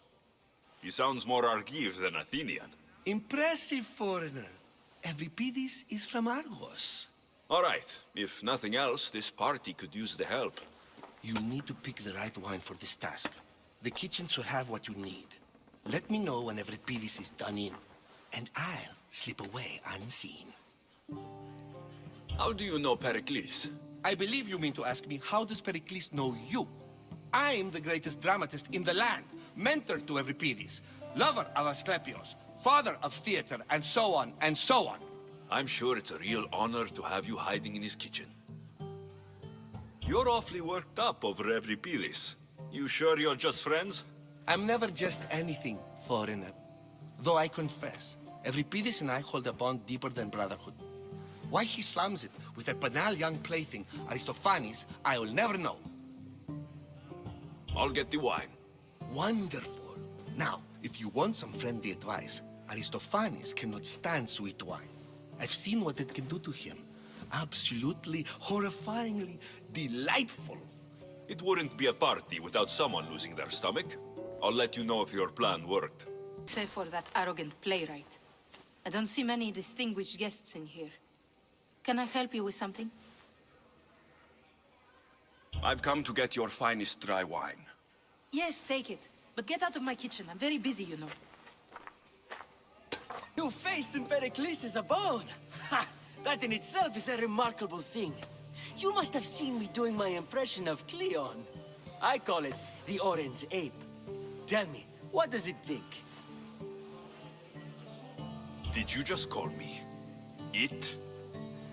He sounds more Argive than Athenian. Impressive, foreigner. Euripides is from Argos. All right. If nothing else, this party could use the help. You need to pick the right wine for this task. The kitchen should have what you need. Let me know when Euripides is done in, and I'll slip away unseen. How do you know Pericles? I believe you mean to ask me, how does Pericles know you? I'm the greatest dramatist in the land, mentor to Euripides, lover of Asclepios, father of theater, and so on, and so on. I'm sure it's a real honor to have you hiding in his kitchen. You're awfully worked up over Euripides. You sure you're just friends? I'm never just anything, foreigner. Though I confess, Euripides and I hold a bond deeper than brotherhood. Why he slams it with a banal young plaything, Aristophanes, I will never know. I'll get the wine. Wonderful. Now, if you want some friendly advice, Aristophanes cannot stand sweet wine. I've seen what it can do to him. Absolutely, horrifyingly delightful. It wouldn't be a party without someone losing their stomach. I'll let you know if your plan worked. Except for that arrogant playwright. I don't see many distinguished guests in here. Can I help you with something? I've come to get your finest dry wine. Yes, take it. But get out of my kitchen. I'm very busy, you know. You faced in Pericles' abode! Ha! That in itself is a remarkable thing. You must have seen me doing my impression of Cleon. I call it the Orange Ape. Tell me, what does it think? Did you just call me it?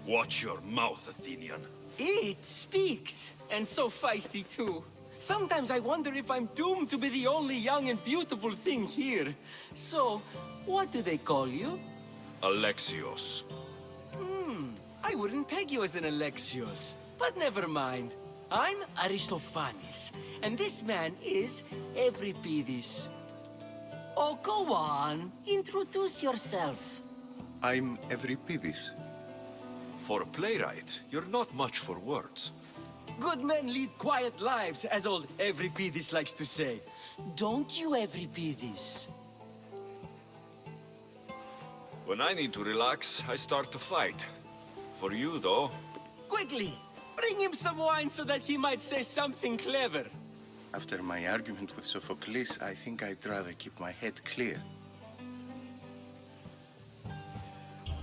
Watch your mouth, Athenian. It speaks, and so feisty too. Sometimes I wonder if I'm doomed to be the only young and beautiful thing here. So, what do they call you? Alexios. I wouldn't peg you as an Alexios, but never mind. I'm Aristophanes, and this man is Euripides. Oh, go on. Introduce yourself. I'm Euripides. For a playwright, you're not much for words. Good men lead quiet lives, as old Euripides likes to say. Don't you, Euripides? When I need to relax, I start to fight. For you, though... Quickly! Bring him some wine so that he might say something clever. After my argument with Sophocles, I think I'd rather keep my head clear.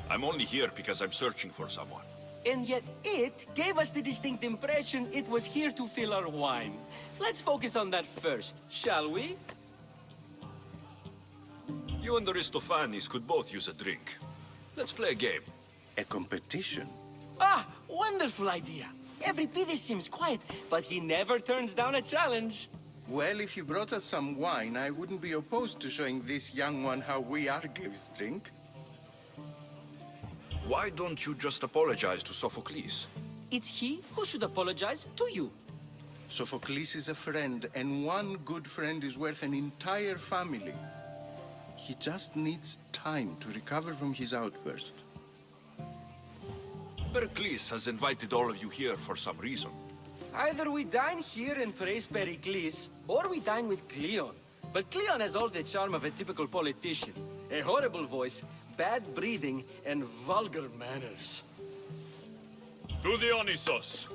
I'm only here because I'm searching for someone. And yet it gave us the distinct impression it was here to fill our wine. Let's focus on that first, shall we? You and Aristophanes could both use a drink. Let's play a game. A competition? Ah, wonderful idea. Euripides seems quiet, but he never turns down a challenge. Well, if you brought us some wine, I wouldn't be opposed to showing this young one how we Argives drink. Why don't you just apologize to Sophocles? It's he who should apologize to you. Sophocles is a friend, and one good friend is worth an entire family. He just needs time to recover from his outburst. Pericles has invited all of you here for some reason. Either we dine here and praise Pericles, or we dine with Cleon. But Cleon has all the charm of a typical politician. A horrible voice, bad breeding, and vulgar manners. To Dionysos!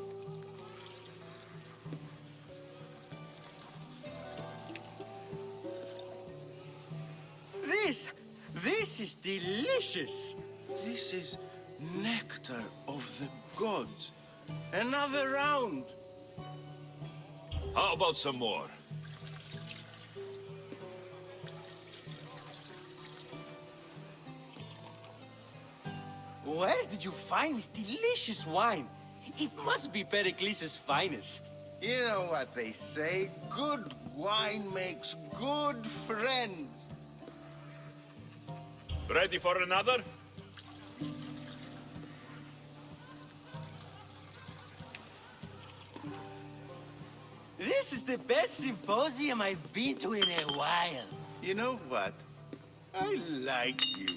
This is delicious! This is nectar of the gods. Another round! How about some more? Where did you find this delicious wine? It must be Pericles' finest. You know what they say, good wine makes good friends. Ready for another? This is the best symposium I've been to in a while. You know what? I like you.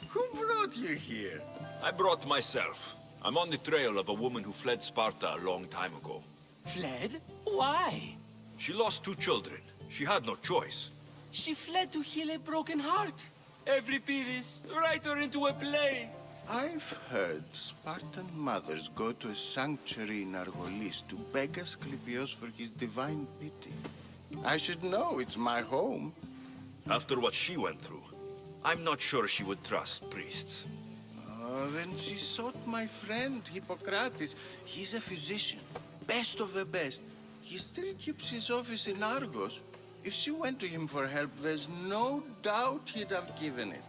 Who brought you here? I brought myself. I'm on the trail of a woman who fled Sparta a long time ago. Fled? Why? She lost 2 children. She had no choice. She fled to heal a broken heart. Euripides, write her into a play. I've heard Spartan mothers go to a sanctuary in Argolis to beg Asclepios for his divine pity. I should know, it's my home. After what she went through, I'm not sure she would trust priests. Oh, then she sought my friend, Hippocrates. He's a physician, best of the best. He still keeps his office in Argos. If she went to him for help, there's no doubt he'd have given it.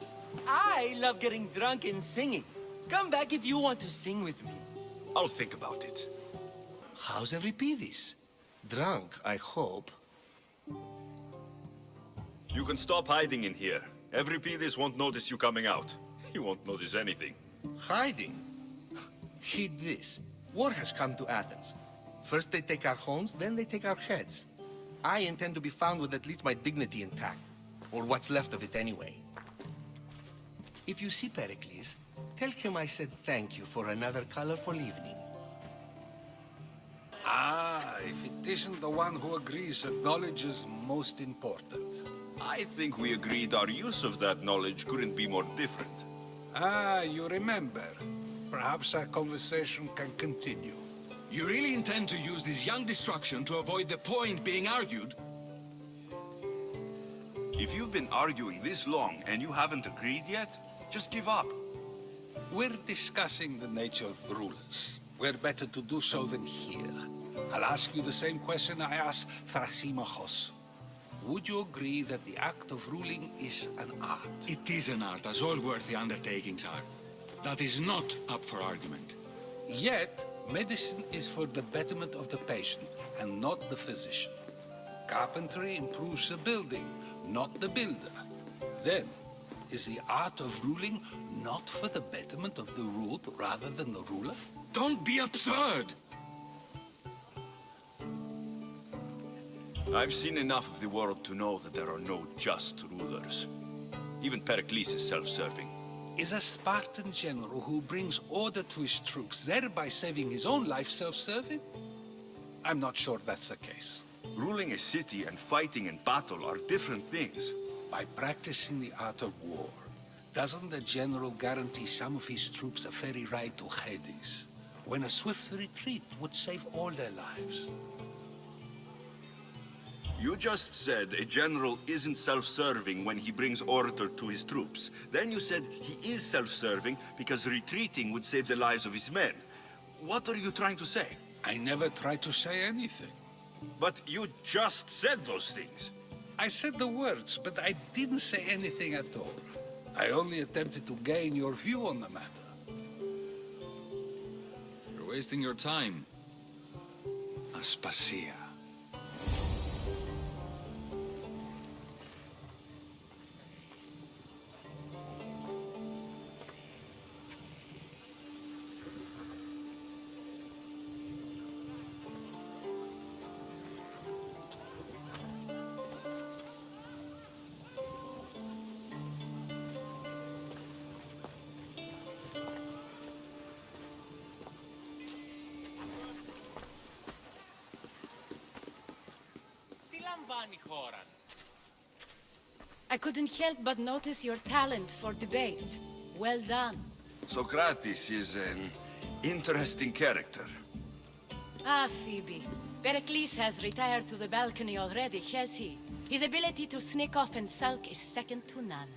I love getting drunk and singing. Come back if you want to sing with me. I'll think about it. How's Euripides? Drunk, I hope. You can stop hiding in here. Euripides won't notice you coming out. He won't notice anything. Hiding? Heed this. War has come to Athens. First they take our homes, then they take our heads. I intend to be found with at least my dignity intact. Or what's left of it anyway. If you see Pericles, tell him I said thank you for another colorful evening. Ah, if it isn't the one who agrees that knowledge is most important. I think we agreed our use of that knowledge couldn't be more different. Ah, you remember. Perhaps our conversation can continue. You really intend to use this young destruction to avoid the point being argued? If you've been arguing this long and you haven't agreed yet, just give up. We're discussing the nature of rulers. Where better to do so than here? I'll ask you the same question I asked Thrasymachos. Would you agree that the act of ruling is an art? It is an art, as all worthy undertakings are. That is not up for argument. Yet, medicine is for the betterment of the patient, and not the physician. Carpentry improves the building, not the builder. Then, is the art of ruling not for the betterment of the ruled rather than the ruler? Don't be absurd! I've seen enough of the world to know that there are no just rulers. Even Pericles is self-serving. Is a Spartan general who brings order to his troops, thereby saving his own life, self-serving? I'm not sure that's the case. Ruling a city and fighting in battle are different things. By practicing the art of war, doesn't the general guarantee some of his troops a ferry ride to Hades, when a swift retreat would save all their lives? You just said a general isn't self-serving when he brings order to his troops. Then you said he is self-serving because retreating would save the lives of his men. What are you trying to say? I never tried to say anything. But you just said those things. I said the words, but I didn't say anything at all. I only attempted to gain your view on the matter. You're wasting your time. Aspasia. I couldn't help but notice your talent for debate. Well done. Socrates is an interesting character. Ah, Phoebe. Pericles has retired to the balcony already, has he? His ability to sneak off and sulk is second to none.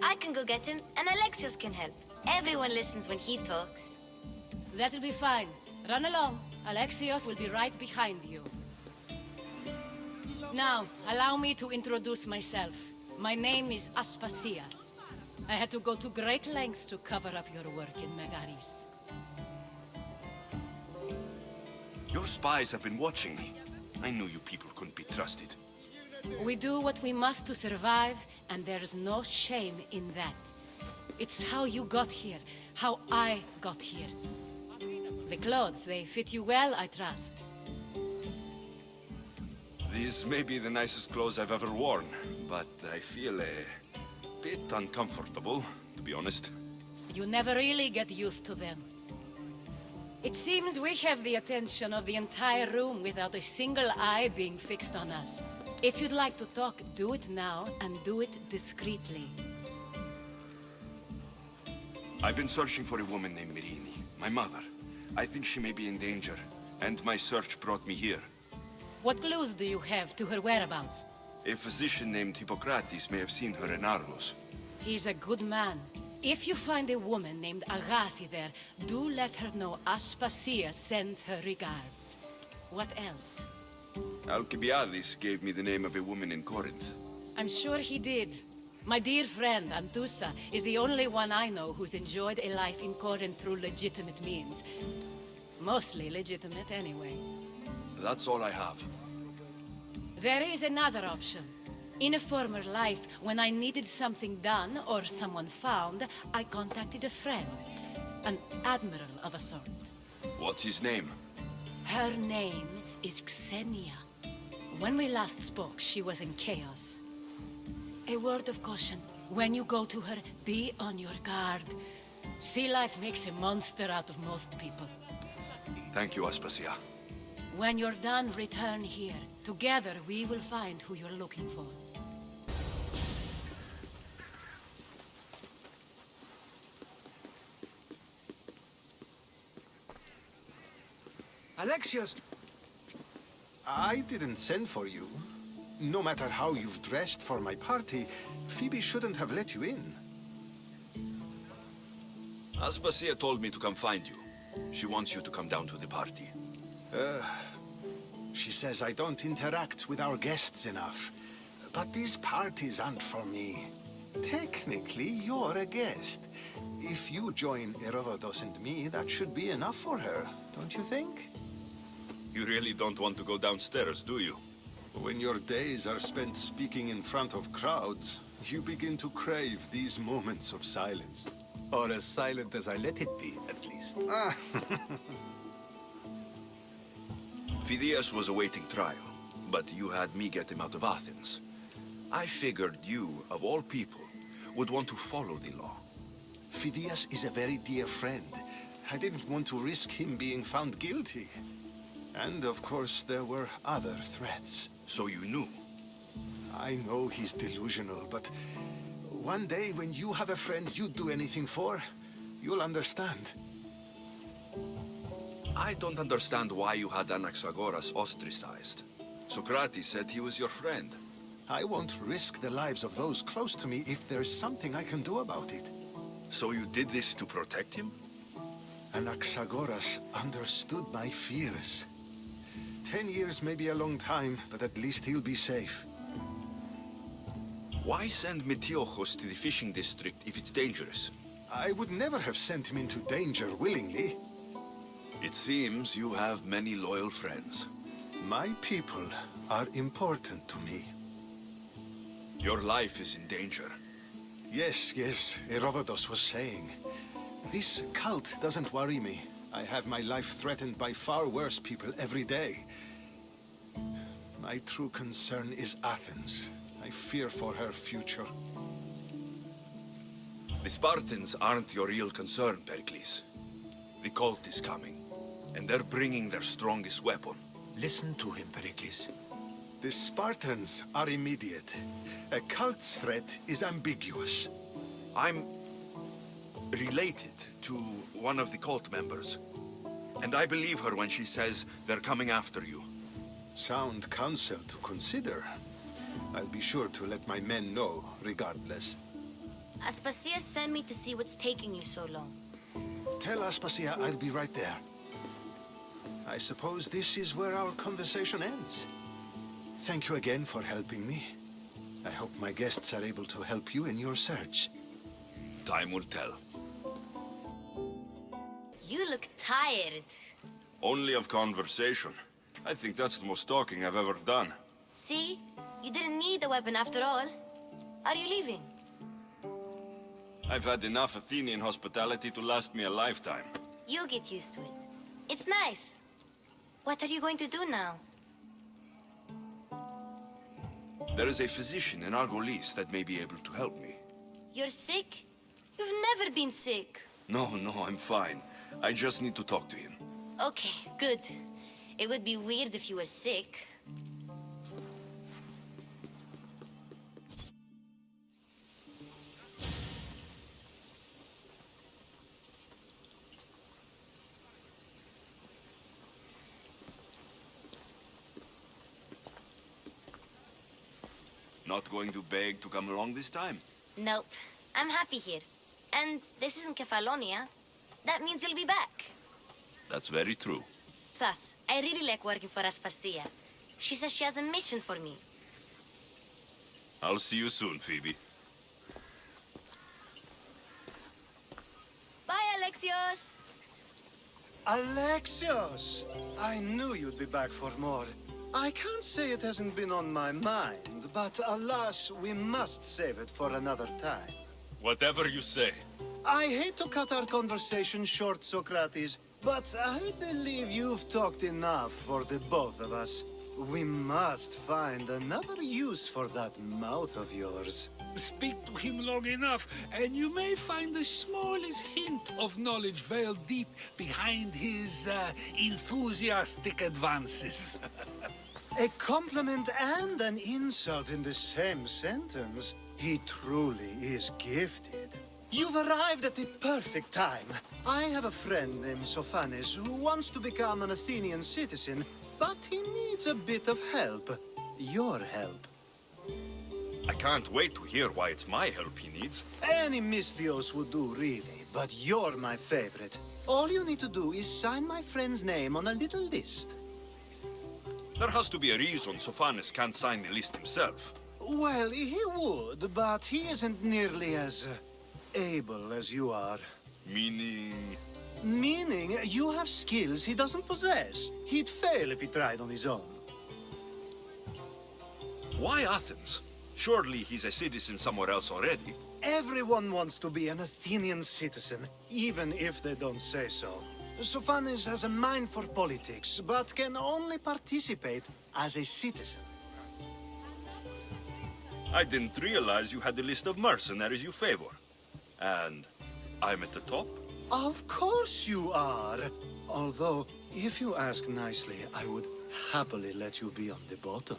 I can go get him, and Alexios can help. Everyone listens when he talks. That'll be fine. Run along. Alexios will be right behind you. Now, allow me to introduce myself. My name is Aspasia. I had to go to great lengths to cover up your work in Megaris. Your spies have been watching me. I knew you people couldn't be trusted. We do what we must to survive, and there's no shame in that. It's how you got here, how I got here. The clothes, they fit you well, I trust. These may be the nicest clothes I've ever worn, but I feel a bit uncomfortable, to be honest. You never really get used to them. It seems we have the attention of the entire room without a single eye being fixed on us. If you'd like to talk, do it now, and do it discreetly. I've been searching for a woman named Mirini, my mother. I think she may be in danger, and my search brought me here. What clues do you have to her whereabouts? A physician named Hippocrates may have seen her in Argos. He's a good man. If you find a woman named Agathi there, do let her know Aspasia sends her regards. What else? Alcibiades gave me the name of a woman in Corinth. I'm sure he did. My dear friend, Anthusa, is the only one I know who's enjoyed a life in Corinth through legitimate means. Mostly legitimate, anyway. That's all I have. There is another option. In a former life, when I needed something done or someone found, I contacted a friend. An admiral of a sort. What's his name? Her name is Xenia. When we last spoke, she was in chaos. A word of caution. When you go to her, be on your guard. Sea life makes a monster out of most people. Thank you, Aspasia. When you're done, return here. Together, we will find who you're looking for. Alexios! I didn't send for you. No matter how you've dressed for my party, Phoebe shouldn't have let you in. Aspasia told me to come find you. She wants you to come down to the party. She says I don't interact with our guests enough. But these parties aren't for me. Technically, you're a guest. If you join Herodotus and me, that should be enough for her, don't you think? You really don't want to go downstairs, do you? When your days are spent speaking in front of crowds, you begin to crave these moments of silence. Or as silent as I let it be, at least. Phidias was awaiting trial, but you had me get him out of Athens. I figured you, of all people, would want to follow the law. Phidias is a very dear friend. I didn't want to risk him being found guilty. And of course, there were other threats. So you knew? I know he's delusional, but one day when you have a friend you'd do anything for, you'll understand. I don't understand why you had Anaxagoras ostracized. Socrates said he was your friend. I won't risk the lives of those close to me if there's something I can do about it. So you did this to protect him? Anaxagoras understood my fears. 10 years may be a long time, but at least he'll be safe. Why send Metiochos to the fishing district if it's dangerous? I would never have sent him into danger willingly. It seems you have many loyal friends. My people are important to me. Your life is in danger. Yes, Herodotus was saying. This cult doesn't worry me. I have my life threatened by far worse people every day. My true concern is Athens. I fear for her future. The Spartans aren't your real concern, Pericles. The cult is coming, and they're bringing their strongest weapon. Listen to him, Pericles. The Spartans are immediate. A cult's threat is ambiguous. I'm related to one of the cult members, and I believe her when she says they're coming after you. Sound counsel to consider. I'll be sure to let my men know, regardless. Aspasia sent me to see what's taking you so long. Tell Aspasia I'll be right there. I suppose this is where our conversation ends. Thank you again for helping me. I hope my guests are able to help you in your search. Time will tell. You look tired. Only of conversation. I think that's the most talking I've ever done. See? You didn't need the weapon after all. Are you leaving? I've had enough Athenian hospitality to last me a lifetime. You'll get used to it. It's nice. What are you going to do now? There is a physician in Argolis that may be able to help me. You're sick? You've never been sick. No, I'm fine. I just need to talk to him. Okay, good. It would be weird if you were sick. Not going to beg to come along this time? Nope. I'm happy here. And this isn't Kefalonia. That means you'll be back. That's very true. Plus, I really like working for Aspasia. She says she has a mission for me. I'll see you soon, Phoebe. Bye, Alexios! Alexios! I knew you'd be back for more. I can't say it hasn't been on my mind, but alas, we must save it for another time. Whatever you say. I hate to cut our conversation short, Socrates, but I believe you've talked enough for the both of us. We must find another use for that mouth of yours. Speak to him long enough, and you may find the smallest hint of knowledge veiled deep behind his enthusiastic advances. A compliment and an insult in the same sentence. He truly is gifted. You've arrived at the perfect time. I have a friend named Sophanes who wants to become an Athenian citizen, but he needs a bit of help. Your help. I can't wait to hear why it's my help he needs. Any Misthios would do, really, but you're my favorite. All you need to do is sign my friend's name on a little list. There has to be a reason Sophanes can't sign the list himself. Well, he would, but he isn't nearly as able as you are. Meaning? Meaning, you have skills he doesn't possess. He'd fail if he tried on his own. Why Athens? Surely he's a citizen somewhere else already. Everyone wants to be an Athenian citizen, even if they don't say so. Sophanes has a mind for politics, but can only participate as a citizen. I didn't realize you had the list of mercenaries you favor. And I'm at the top? Of course you are. Although, if you ask nicely, I would happily let you be on the bottom.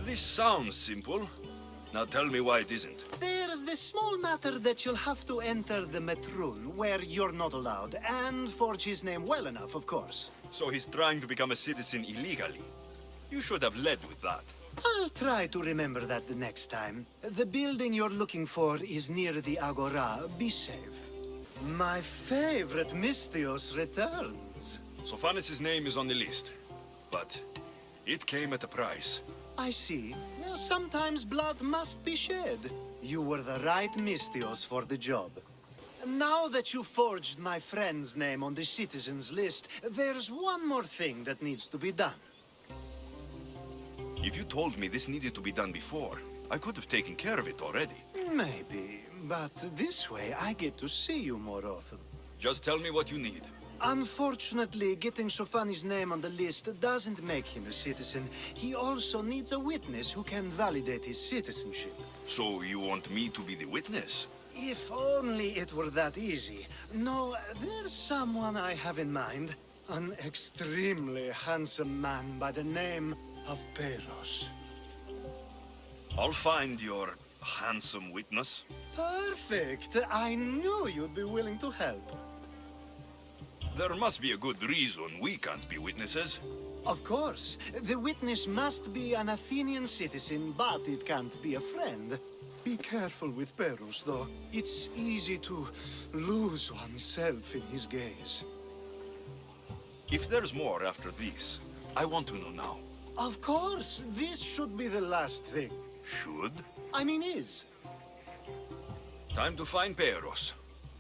This sounds simple. Now tell me why it isn't. There's the small matter that you'll have to enter the Metroon, where you're not allowed, and forge his name well enough, of course. So he's trying to become a citizen illegally. You should have led with that. I'll try to remember that the next time. The building you're looking for is near the Agora. Be safe. My favorite Misthios returns. Sophanes' name is on the list, but it came at a price. I see. Sometimes blood must be shed. You were the right Misthios for the job. Now that you forged my friend's name on the citizens list, there's one more thing that needs to be done. If you told me this needed to be done before, I could have taken care of it already. Maybe, but this way I get to see you more often. Just tell me what you need. Unfortunately, getting Sophanes' name on the list doesn't make him a citizen. He also needs a witness who can validate his citizenship. So you want me to be the witness? If only it were that easy. No, there's someone I have in mind. An extremely handsome man by the name of Peros. I'll find your handsome witness. Perfect. I knew you'd be willing to help. There must be a good reason we can't be witnesses. Of course. The witness must be an Athenian citizen, but it can't be a friend. Be careful with Peros, though. It's easy to lose oneself in his gaze. If there's more after this, I want to know now. Of course. This should be the last thing. Should? I mean is. Time to find Peros.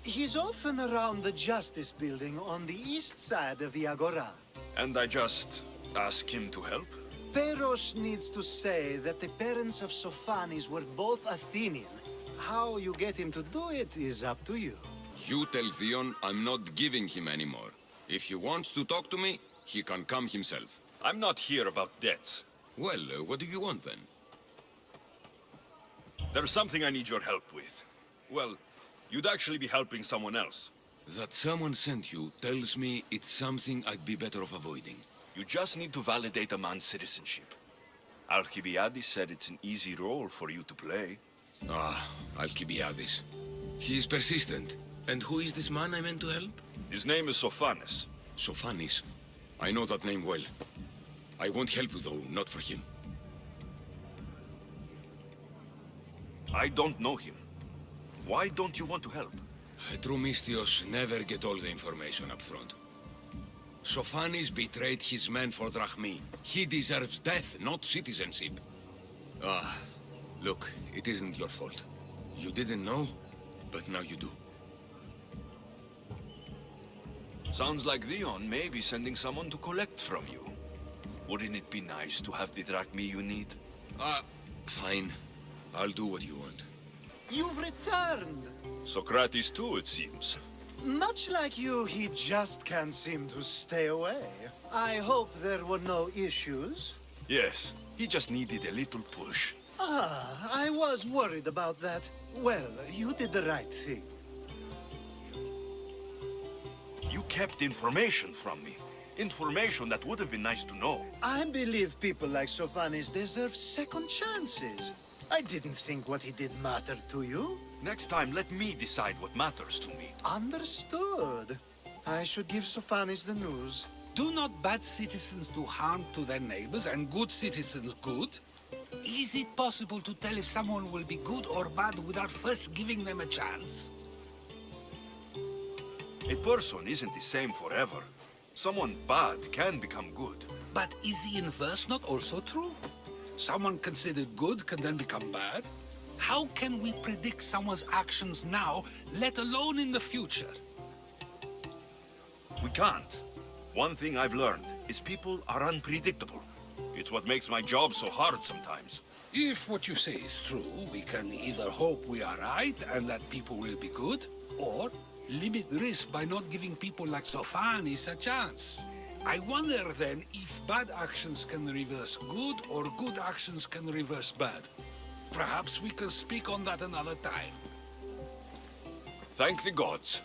He's often around the Justice Building on the east side of the Agora. And I just ask him to help? Peros needs to say that the parents of Sophanis were both Athenian. How you get him to do it is up to you. You tell Theon I'm not giving him anymore. If he wants to talk to me, he can come himself. I'm not here about debts. Well, what do you want then? There's something I need your help with. Well, you'd actually be helping someone else. That someone sent you tells me it's something I'd be better off avoiding. You just need to validate a man's citizenship. Alcibiades said it's an easy role for you to play. Ah, Alcibiades. He is persistent. And who is this man I meant to help? His name is Sophanis. Sophanis? I know that name well. I won't help you though, not for him. I don't know him. Why don't you want to help? True Mystios never get all the information up front. Sophanis betrayed his men for Drachmi. He deserves death, not citizenship. Ah, look, it isn't your fault. You didn't know, but now you do. Sounds like Theon may be sending someone to collect from you. Wouldn't it be nice to have the drachmi you need? Fine. I'll do what you want. You've returned! Socrates too, it seems. Much like you, he just can't seem to stay away. I hope there were no issues. Yes, he just needed a little push. I was worried about that. Well, you did the right thing. You kept information from me. Information that would have been nice to know. I believe people like Sophanis deserve second chances. I didn't think what he did mattered to you. Next time, let me decide what matters to me. Understood. I should give Sophanis the news. Do not bad citizens do harm to their neighbors and good citizens good? Is it possible to tell if someone will be good or bad without first giving them a chance? A person isn't the same forever. Someone bad can become good. But is the inverse not also true? Someone considered good can then become bad? How can we predict someone's actions now, let alone in the future? We can't. One thing I've learned is people are unpredictable. It's what makes my job so hard sometimes. If what you say is true, we can either hope we are right and that people will be good, or limit risk by not giving people like Sophanis a chance. I wonder then if bad actions can reverse good or good actions can reverse bad. Perhaps we can speak on that another time. Thank the gods.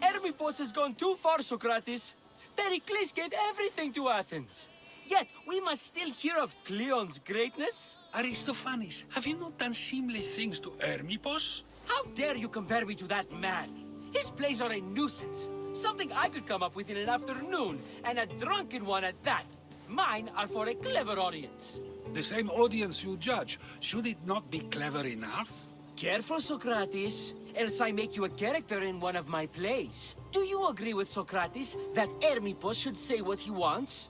Hermippos has gone too far, Socrates. Pericles gave everything to Athens. Yet we must still hear of Cleon's greatness. Aristophanes, have you not done seemly things to Hermippos? How dare you compare me to that man? His plays are a nuisance. Something I could come up with in an afternoon, and a drunken one at that. Mine are for a clever audience. The same audience you judge. Should it not be clever enough? Careful, Socrates, else I make you a character in one of my plays. Do you agree with Socrates that Hermippos should say what he wants?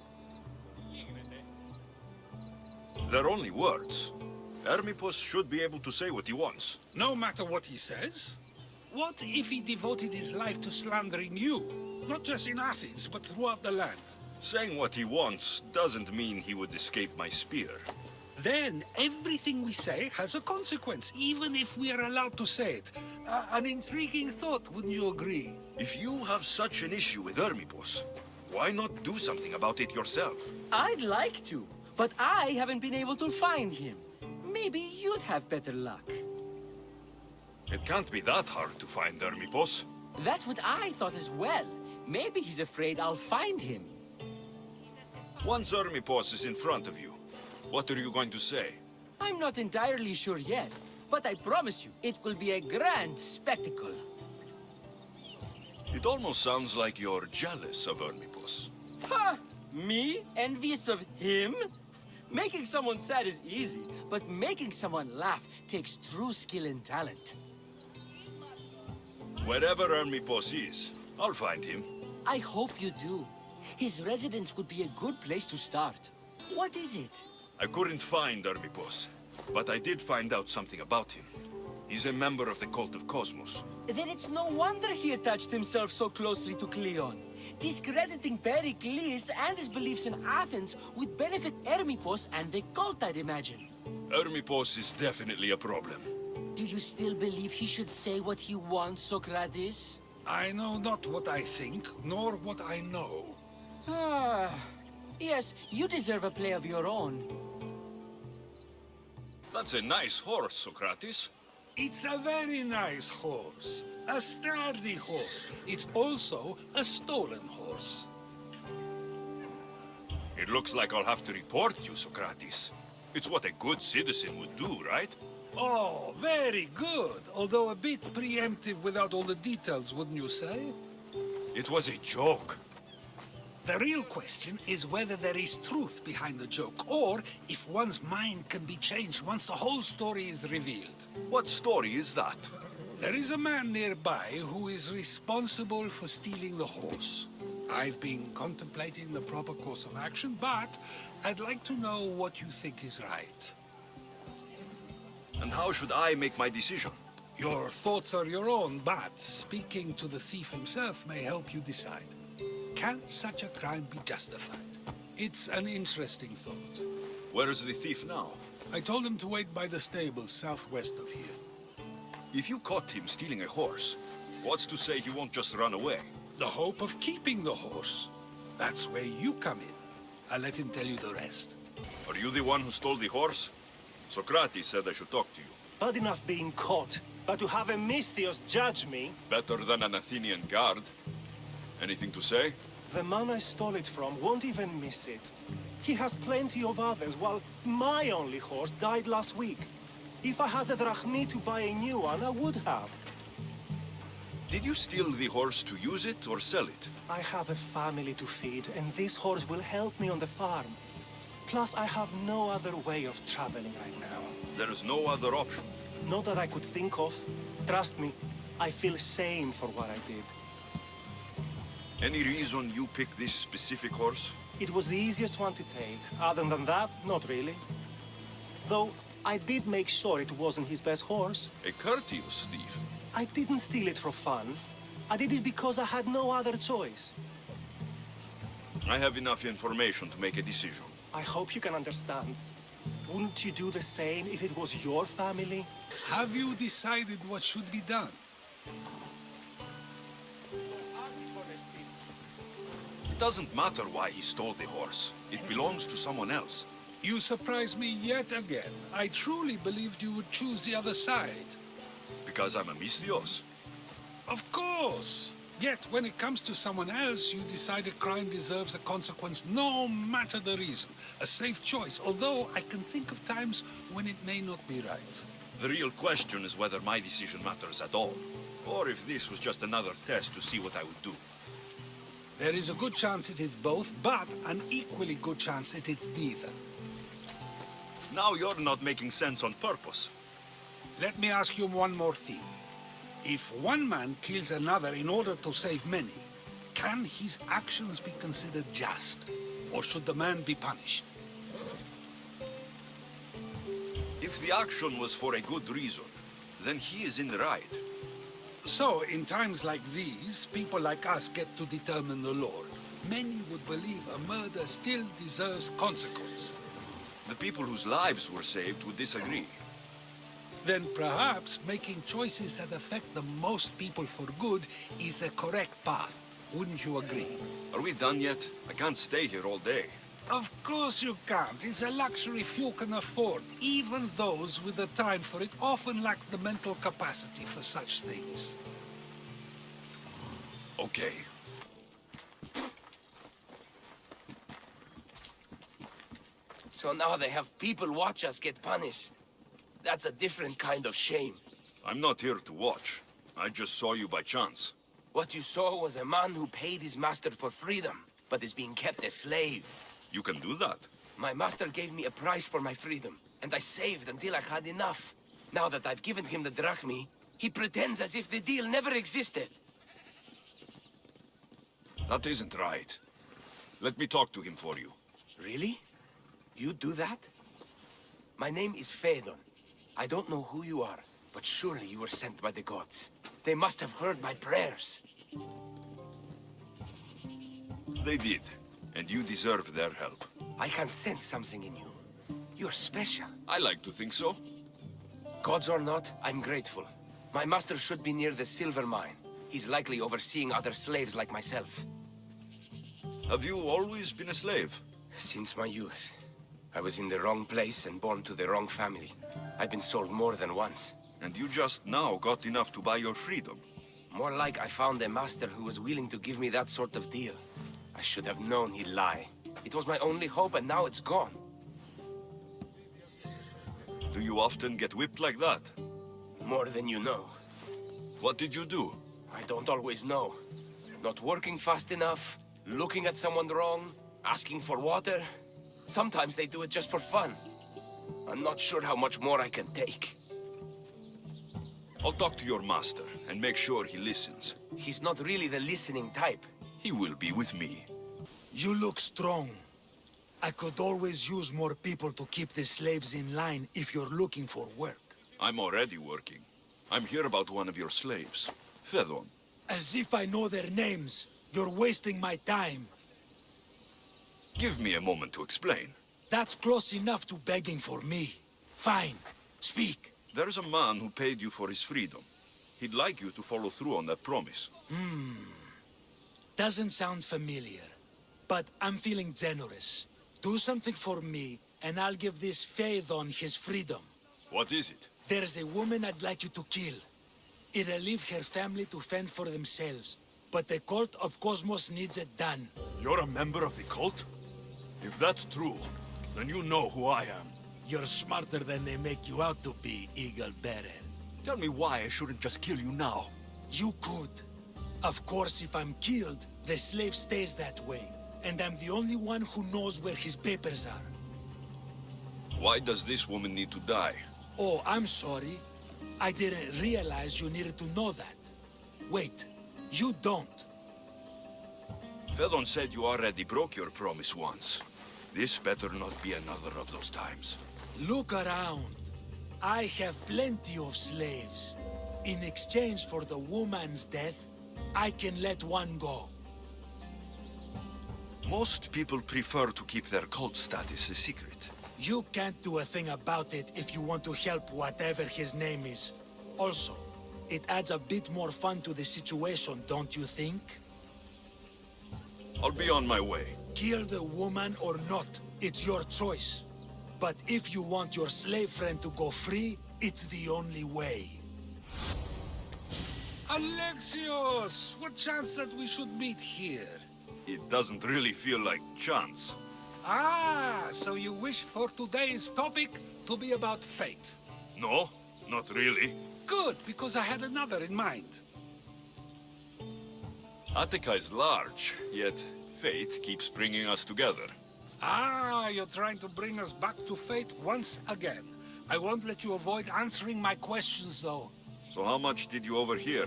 They're only words. Hermippos should be able to say what he wants. No matter what he says? What if he devoted his life to slandering you? Not just in Athens, but throughout the land. Saying what he wants doesn't mean he would escape my spear. Then everything we say has a consequence, even if we are allowed to say it. An intriguing thought, wouldn't you agree? If you have such an issue with Hermippos, why not do something about it yourself? I'd like to, but I haven't been able to find him. Maybe you'd have better luck. It can't be that hard to find Hermippos. That's what I thought as well. Maybe he's afraid I'll find him. Once Hermippos is in front of you, what are you going to say? I'm not entirely sure yet, but I promise you, it will be a grand spectacle. It almost sounds like you're jealous of Hermippos. Ha! Me? Envious of him? Making someone sad is easy, but making someone laugh takes true skill and talent. Wherever Hermippos is, I'll find him. I hope you do. His residence would be a good place to start. What is it? I couldn't find Hermippos, but I did find out something about him. He's a member of the Cult of Cosmos. Then it's no wonder he attached himself so closely to Cleon. Discrediting Pericles and his beliefs in Athens would benefit Hermippos and the cult, I'd imagine. Hermippos is definitely a problem. Do you still believe he should say what he wants, Socrates? I know not what I think, nor what I know. Ah, yes, you deserve a play of your own. That's a nice horse, Socrates. It's a very nice horse. A sturdy horse. It's also a stolen horse. It looks like I'll have to report you, Socrates. It's what a good citizen would do, right? Oh, very good. Although a bit preemptive without all the details, wouldn't you say? It was a joke. The real question is whether there is truth behind the joke, or if one's mind can be changed once the whole story is revealed. What story is that? There is a man nearby who is responsible for stealing the horse. I've been contemplating the proper course of action, but I'd like to know what you think is right. And how should I make my decision? Your thoughts are your own, but speaking to the thief himself may help you decide. Can such a crime be justified? It's an interesting thought. Where is the thief now? I told him to wait by the stables southwest of here. If you caught him stealing a horse, what's to say he won't just run away? The hope of keeping the horse. That's where you come in. I'll let him tell you the rest. Are you the one who stole the horse? Socrates said I should talk to you. Bad enough being caught, but to have a Misthios judge me... Better than an Athenian guard. Anything to say? The man I stole it from won't even miss it. He has plenty of others, while my only horse died last week. If I had the drachmi to buy a new one, I would have. Did you steal the horse to use it or sell it? I have a family to feed, and this horse will help me on the farm. Plus, I have no other way of traveling right now. There is no other option. Not that I could think of. Trust me, I feel shame for what I did. Any reason you picked this specific horse? It was the easiest one to take. Other than that, not really. Though, I did make sure it wasn't his best horse. A courteous thief. I didn't steal it for fun. I did it because I had no other choice. I have enough information to make a decision. I hope you can understand. Wouldn't you do the same if it was your family? Have you decided what should be done? It doesn't matter why he stole the horse. It belongs to someone else. You surprise me yet again. I truly believed you would choose the other side. Because I'm a Misthios. Of course. Yet, when it comes to someone else, you decide a crime deserves a consequence no matter the reason. A safe choice, although I can think of times when it may not be right. The real question is whether my decision matters at all. Or if this was just another test to see what I would do. There is a good chance it is both, but an equally good chance it is neither. Now you're not making sense on purpose. Let me ask you one more thing. If one man kills another in order to save many, can his actions be considered just? Or should the man be punished? If the action was for a good reason, then he is in the right. So, in times like these, people like us get to determine the law. Many would believe a murder still deserves consequence. The people whose lives were saved would disagree. Then perhaps making choices that affect the most people for good is the correct path. Wouldn't you agree? Are we done yet? I can't stay here all day. Of course you can't. It's a luxury few can afford. Even those with the time for it often lack the mental capacity for such things. Okay. So now they have people watch us get punished. That's a different kind of shame. I'm not here to watch. I just saw you by chance. What you saw was a man who paid his master for freedom, but is being kept a slave. You can do that. My master gave me a price for my freedom, and I saved until I had enough. Now that I've given him the drachmi, he pretends as if the deal never existed. That isn't right. Let me talk to him for you. Really? You do that? My name is Phaedon. I don't know who you are, But surely you were sent by the gods. They must have heard my prayers. They did, and you deserve their help. I can sense something in you. You're special. I like to think so. Gods or not, I'm grateful. My master should be near the silver mine. He's likely overseeing other slaves like myself. Have you always been a slave? Since my youth. I was in the wrong place and born to the wrong family. I've been sold more than once. And you just now got enough to buy your freedom. More like I found a master who was willing to give me that sort of deal. I should have known he'd lie. It was my only hope, and now it's gone. Do you often get whipped like that? More than you know. What did you do? I don't always know. Not working fast enough, looking at someone wrong, asking for water. Sometimes they do it just for fun. I'm not sure how much more I can take. I'll talk to your master and make sure he listens. He's not really the listening type. He will be with me. You look strong. I could always use more people to keep the slaves in line if you're looking for work. I'm already working. I'm here about one of your slaves, Fedon. As if I know their names. You're wasting my time. Give me a moment to explain. That's close enough to begging for me. Fine. Speak. There's a man who paid you for his freedom. He'd like you to follow through on that promise. Doesn't sound familiar. But I'm feeling generous. Do something for me, and I'll give this Phaedon his freedom. What is it? There's a woman I'd like you to kill. It'll leave her family to fend for themselves. But the cult of Cosmos needs it done. You're a member of the cult? If that's true, then you know who I am. You're smarter than they make you out to be, Eagle Bearer. Tell me why I shouldn't just kill you now. You could. Of course, if I'm killed, the slave stays that way. And I'm the only one who knows where his papers are. Why does this woman need to die? Oh, I'm sorry. I didn't realize you needed to know that. Wait, you don't. Fedon said you already broke your promise once. This better not be another of those times. Look around. I have plenty of slaves. In exchange for the woman's death, I can let one go. Most people prefer to keep their cult status a secret. You can't do a thing about it if you want to help whatever his name is. Also, it adds a bit more fun to the situation, don't you think? I'll be on my way. Kill the woman or not, it's your choice. But if you want your slave friend to go free, it's the only way. Alexios! What chance that we should meet here? It doesn't really feel like chance. Ah, so you wish for today's topic to be about fate? No, not really. Good, because I had another in mind. Attika is large, yet fate keeps bringing us together. Ah, you're trying to bring us back to fate once again. I won't let you avoid answering my questions, though. So how much did you overhear?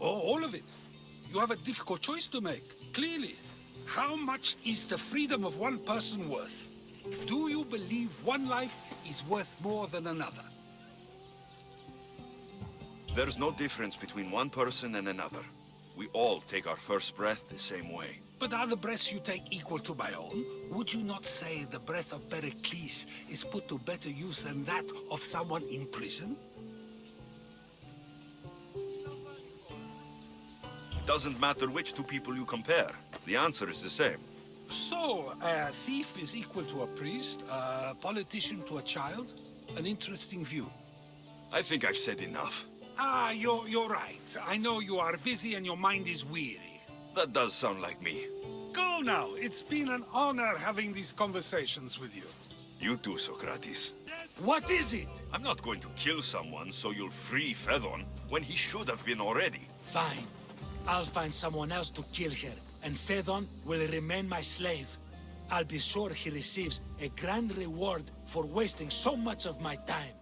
Oh, all of it. You have a difficult choice to make, clearly. How much is the freedom of one person worth? Do you believe one life is worth more than another? There's no difference between one person and another. We all take our first breath the same way. But are the breaths you take equal to my own? Would you not say the breath of Pericles is put to better use than that of someone in prison? It doesn't matter which two people you compare. The answer is the same. So, a thief is equal to a priest, a politician to a child? An interesting view. I think I've said enough. Ah, you're right. I know you are busy and your mind is weary. That does sound like me. Go now. It's been an honor having these conversations with you. You too, Socrates. What is it? I'm not going to kill someone so you'll free Phaedon when he should have been already. Fine. I'll find someone else to kill her, and Phaedon will remain my slave. I'll be sure he receives a grand reward for wasting so much of my time.